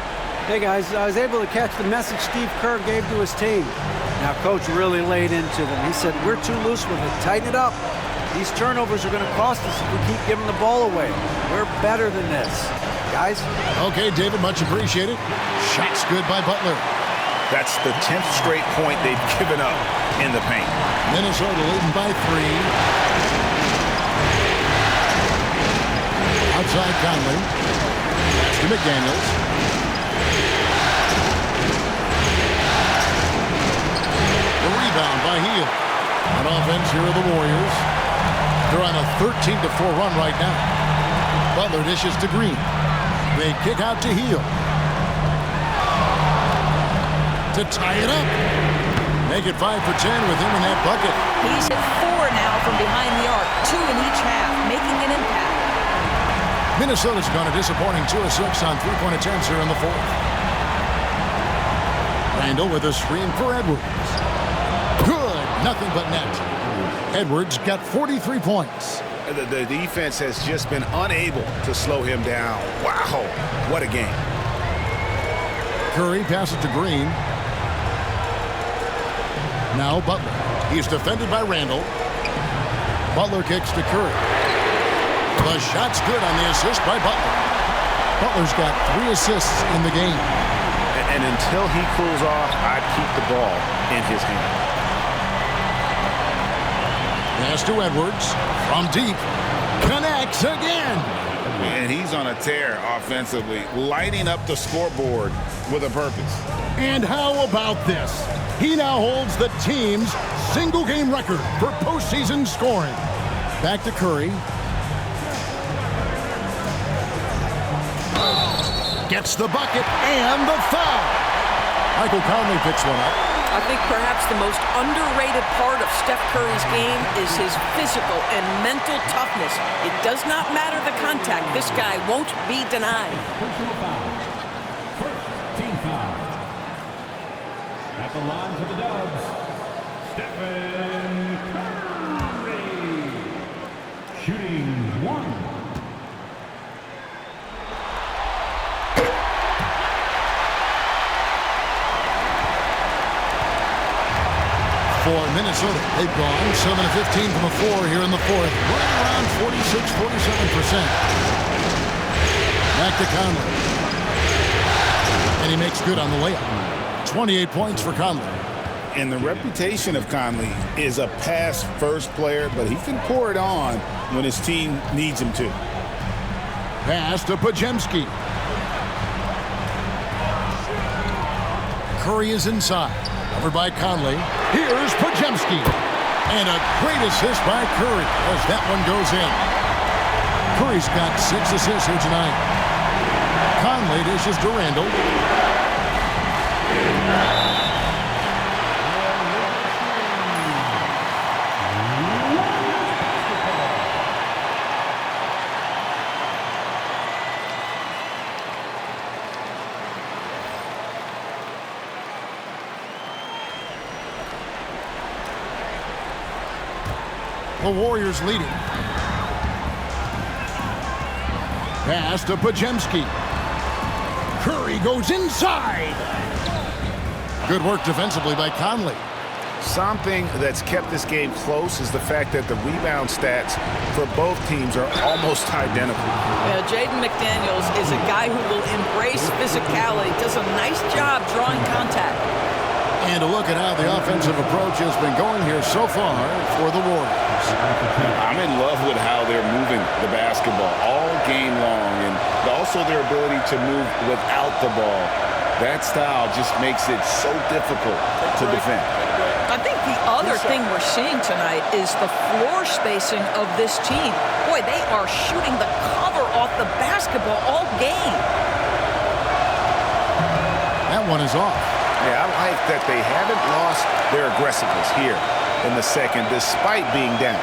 Hey, guys, I was able to catch the message Steve Kerr gave to his team. Now, Coach really laid into them. He said, we're too loose with it. Tighten it up. These turnovers are going to cost us if we keep giving the ball away. We're better than this. Guys? Okay, David, much appreciated. Shots good by Butler. That's the 10th straight point they've given up in the paint. Minnesota leading by 3. Outside Conley. Pass to McDaniels. The rebound by Hield. On offense here are the Warriors. They're on a 13-4 run right now. Butler dishes to Green. They kick out to Hield. To tie it up. Make it 5 for 10 with him in that bucket. He's at 4 now from behind the arc. 2 in each half, making an impact. Minnesota's gone a disappointing 2 of 6 on 3-point attempts here in the 4th. Randall with a screen for Edwards. Good. Nothing but net. Edwards got 43 points. The defense has just been unable to slow him down. Wow, what a game. Curry passes to Green. Now Butler. He's defended by Randall. Butler kicks to Curry. The shot's good on the assist by Butler. Butler's got 3 assists in the game. And until he cools off, I'd keep the ball in his hand. Pass to Edwards. From deep. Connects again. And he's on a tear offensively, lighting up the scoreboard with a purpose. And how about this? He now holds the team's single-game record for postseason scoring. Back to Curry. Gets the bucket and the foul. Michael Conley picks one up. I think perhaps the most underrated part of Steph Curry's game is his physical and mental toughness. It does not matter the contact. This guy won't be denied. Personal foul. First team foul. At the line for the Dubs, Stephen Curry. Shooting 1. for Minnesota. They've gone 7 of 15 from the floor here in the fourth. Right around 46-47%. Back to Conley. And he makes good on the layup. 28 points for Conley. And the reputation of Conley is a pass-first player, but he can pour it on when his team needs him to. Pass to Podziemski. Curry is inside. Covered by Conley. Here's Podziemski. And a great assist by Curry as that one goes in. Curry's got 6 assists here tonight. Conley dishes to Randall. The Warriors leading. Pass to Podziemski. Curry goes inside. Good work defensively by Conley. Something that's kept this game close is the fact that the rebound stats for both teams are almost identical. Yeah, Jaden McDaniels is a guy who will embrace physicality, does a nice job drawing contact. And a look at how the offensive approach has been going here so far for the Warriors. I'm in love with how they're moving the basketball all game long, and also their ability to move without the ball. That style just makes it so difficult to defend. I think the other thing we're seeing tonight is the floor spacing of this team. Boy, they are shooting the cover off the basketball all game. That one is off. Yeah, I like that they haven't lost their aggressiveness here in the second, despite being down.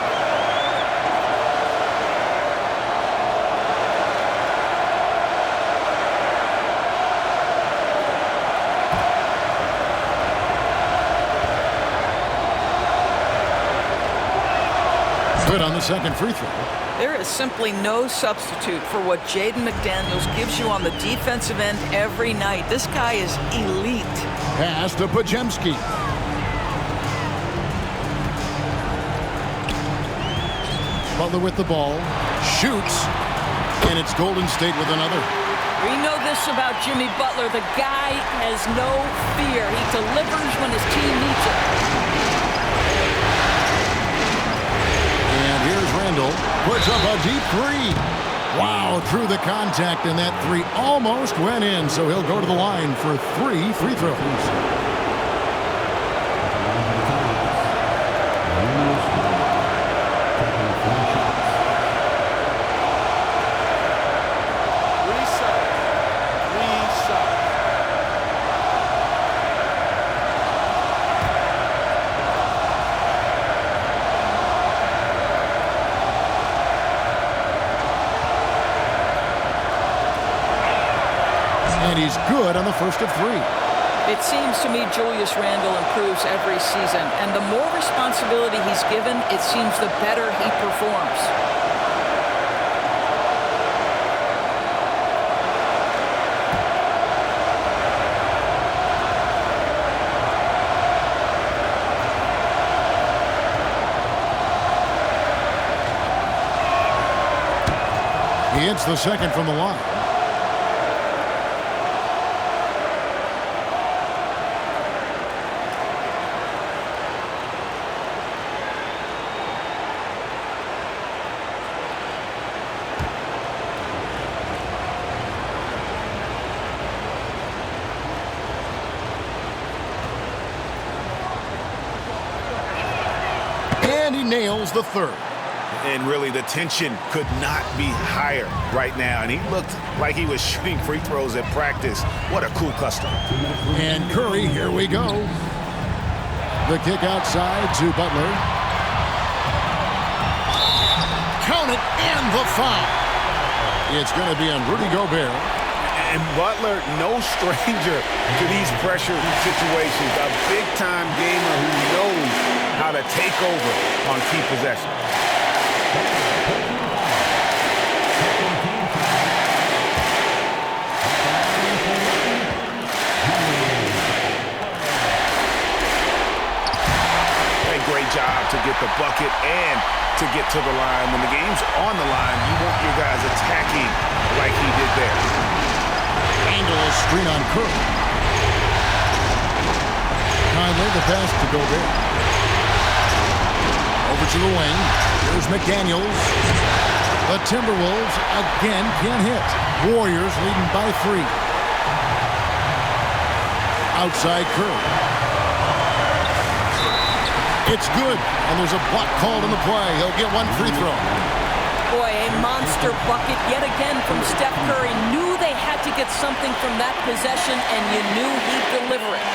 Good on the second free throw. There is simply no substitute for what Jaden McDaniels gives you on the defensive end every night. This guy is elite. Pass to Podziemski. Butler with the ball. Shoots. And it's Golden State with another. We know this about Jimmy Butler. The guy has no fear. He delivers when his team needs it. And here's Randall. Puts up a deep three. Wow, through the contact, and that three almost went in, so he'll go to the line for 3 free throws. And he's good on the first of 3. It seems to me Julius Randle improves every season, and the more responsibility he's given, it seems the better he performs. He hits the second from the line. And he nails the third. And really, the tension could not be higher right now. And he looked like he was shooting free throws at practice. What a cool customer. And Curry, here we go. The kick outside to Butler. Count it, and the foul. It's going to be on Rudy Gobert. And Butler, no stranger to these pressure situations. A big-time gamer who knows how to take over on key possessions. job to get the bucket and to get to the line. When the game's on the line, you want your guys attacking like he did there. Angle a screen on Curry. Conley, the pass to Gobert. Over to the wing. Here's McDaniels. The Timberwolves again can't hit. Warriors leading by 3. Outside Curry. It's good, and there's a block called in the play. He'll get one free throw. Boy, a monster bucket yet again from Steph Curry. Knew they had to get something from that possession, and you knew he'd deliver it.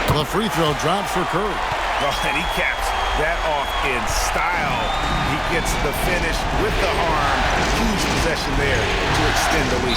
The free throw drops for Curry. Oh, and he caps that off in style. He gets the finish with the arm. Huge possession there to extend the lead.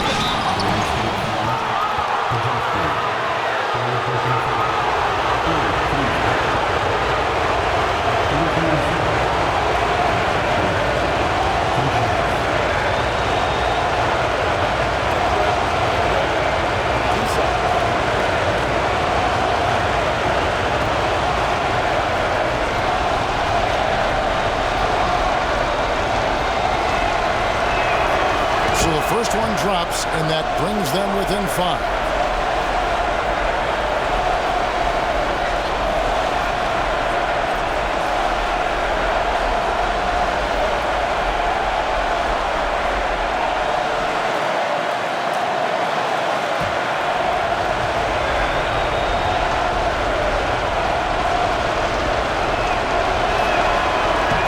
So the first one drops, and that brings them within 5.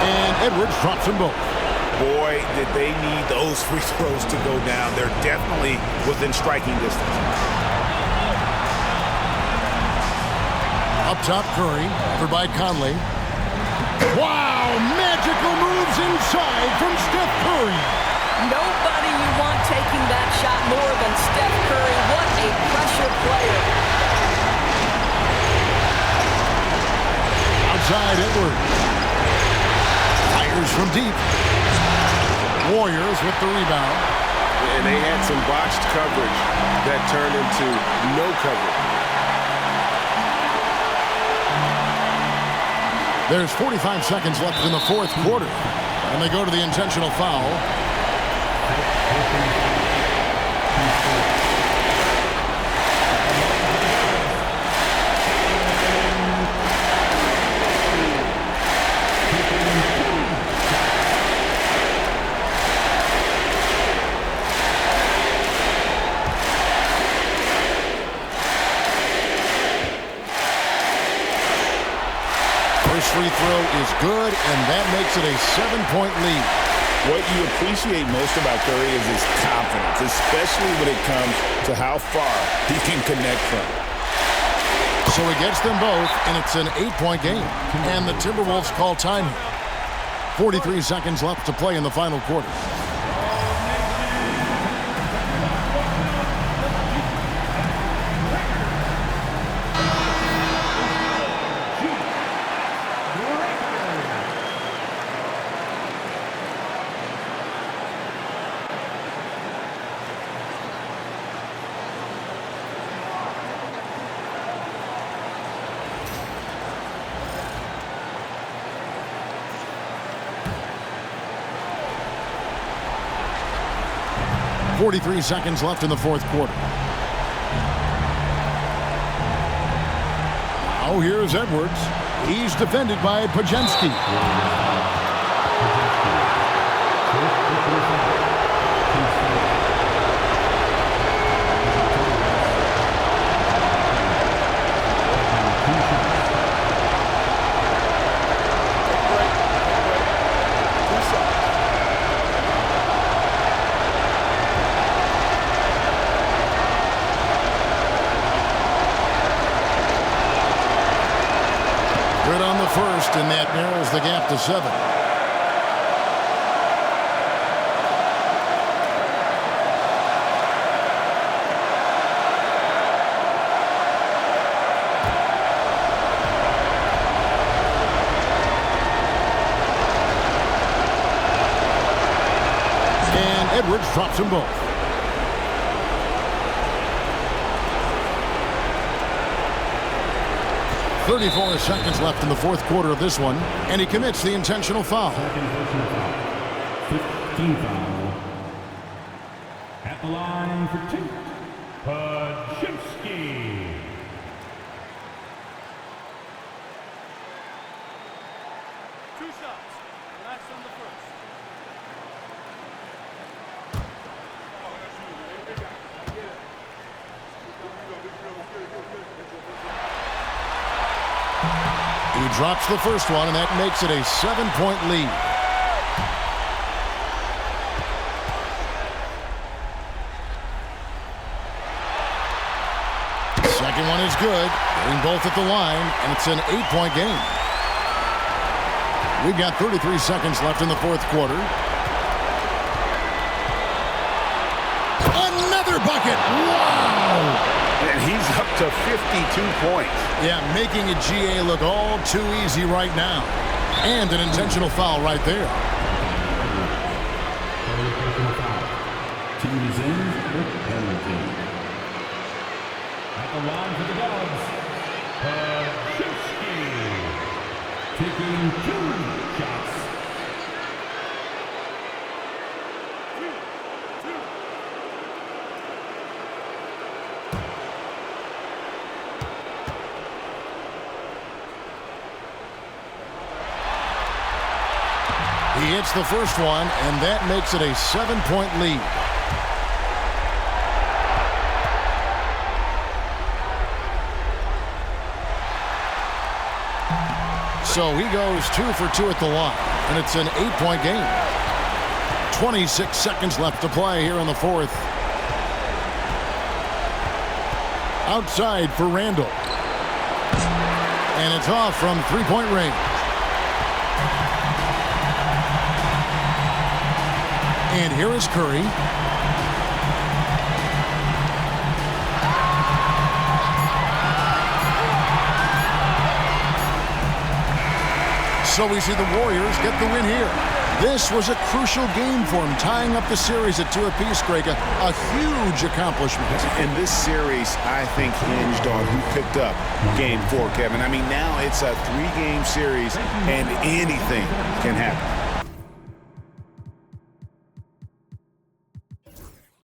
And Edwards drops them both. Boy, did they need those free throws to go down. They're definitely within striking distance. Up top, Curry, covered by Conley. Wow, magical moves inside from Steph Curry. Nobody you want taking that shot more than Steph Curry. What a pressure player. Outside Edwards. Fires from deep. Warriors with the rebound. And they had some botched coverage that turned into no coverage. There's 45 seconds left in the fourth quarter. And they go to the intentional foul. First free throw is good, and that makes it a 7-point lead. What you appreciate most about Curry is his confidence, especially when it comes to how far he can connect from. So he gets them both, and it's an 8-point game. And the Timberwolves call time here. 43 seconds left to play in the final quarter. .43 seconds left in the fourth quarter. Now here's Edwards. He's defended by Podziemski. Good on the first, and that narrows the gap to 7. Edwards drops them both. .34 seconds left in the fourth quarter of this one, and he commits the intentional foul. 15 foul. At the line for two, Podziemski. Two shots. Last on the first. He drops the first one, and that makes it a 7-point lead. Second one is good. Getting both at the line, and it's an 8-point game. We've got 33 seconds left in the fourth quarter. Another bucket! Wow! And he's up to 52 points. Yeah, making a GA look all too easy right now. And an intentional foul right there. Team is in with penalty. At the line for the Dubs, Podziemski. Taking 2 shots. He hits the first one, and that makes it a 7-point lead. So he goes 2 for 2 at the line, and it's an 8-point game. 26 seconds left to play here in the fourth. Outside for Randall. And it's off from three-point range. And here is Curry. So we see the Warriors get the win here. This was a crucial game for them, tying up the series at 2 apiece, Greg. A huge accomplishment. And this series, I think, hinged on who picked up Game 4, Kevin. I mean, now it's a 3-game series, and anything can happen.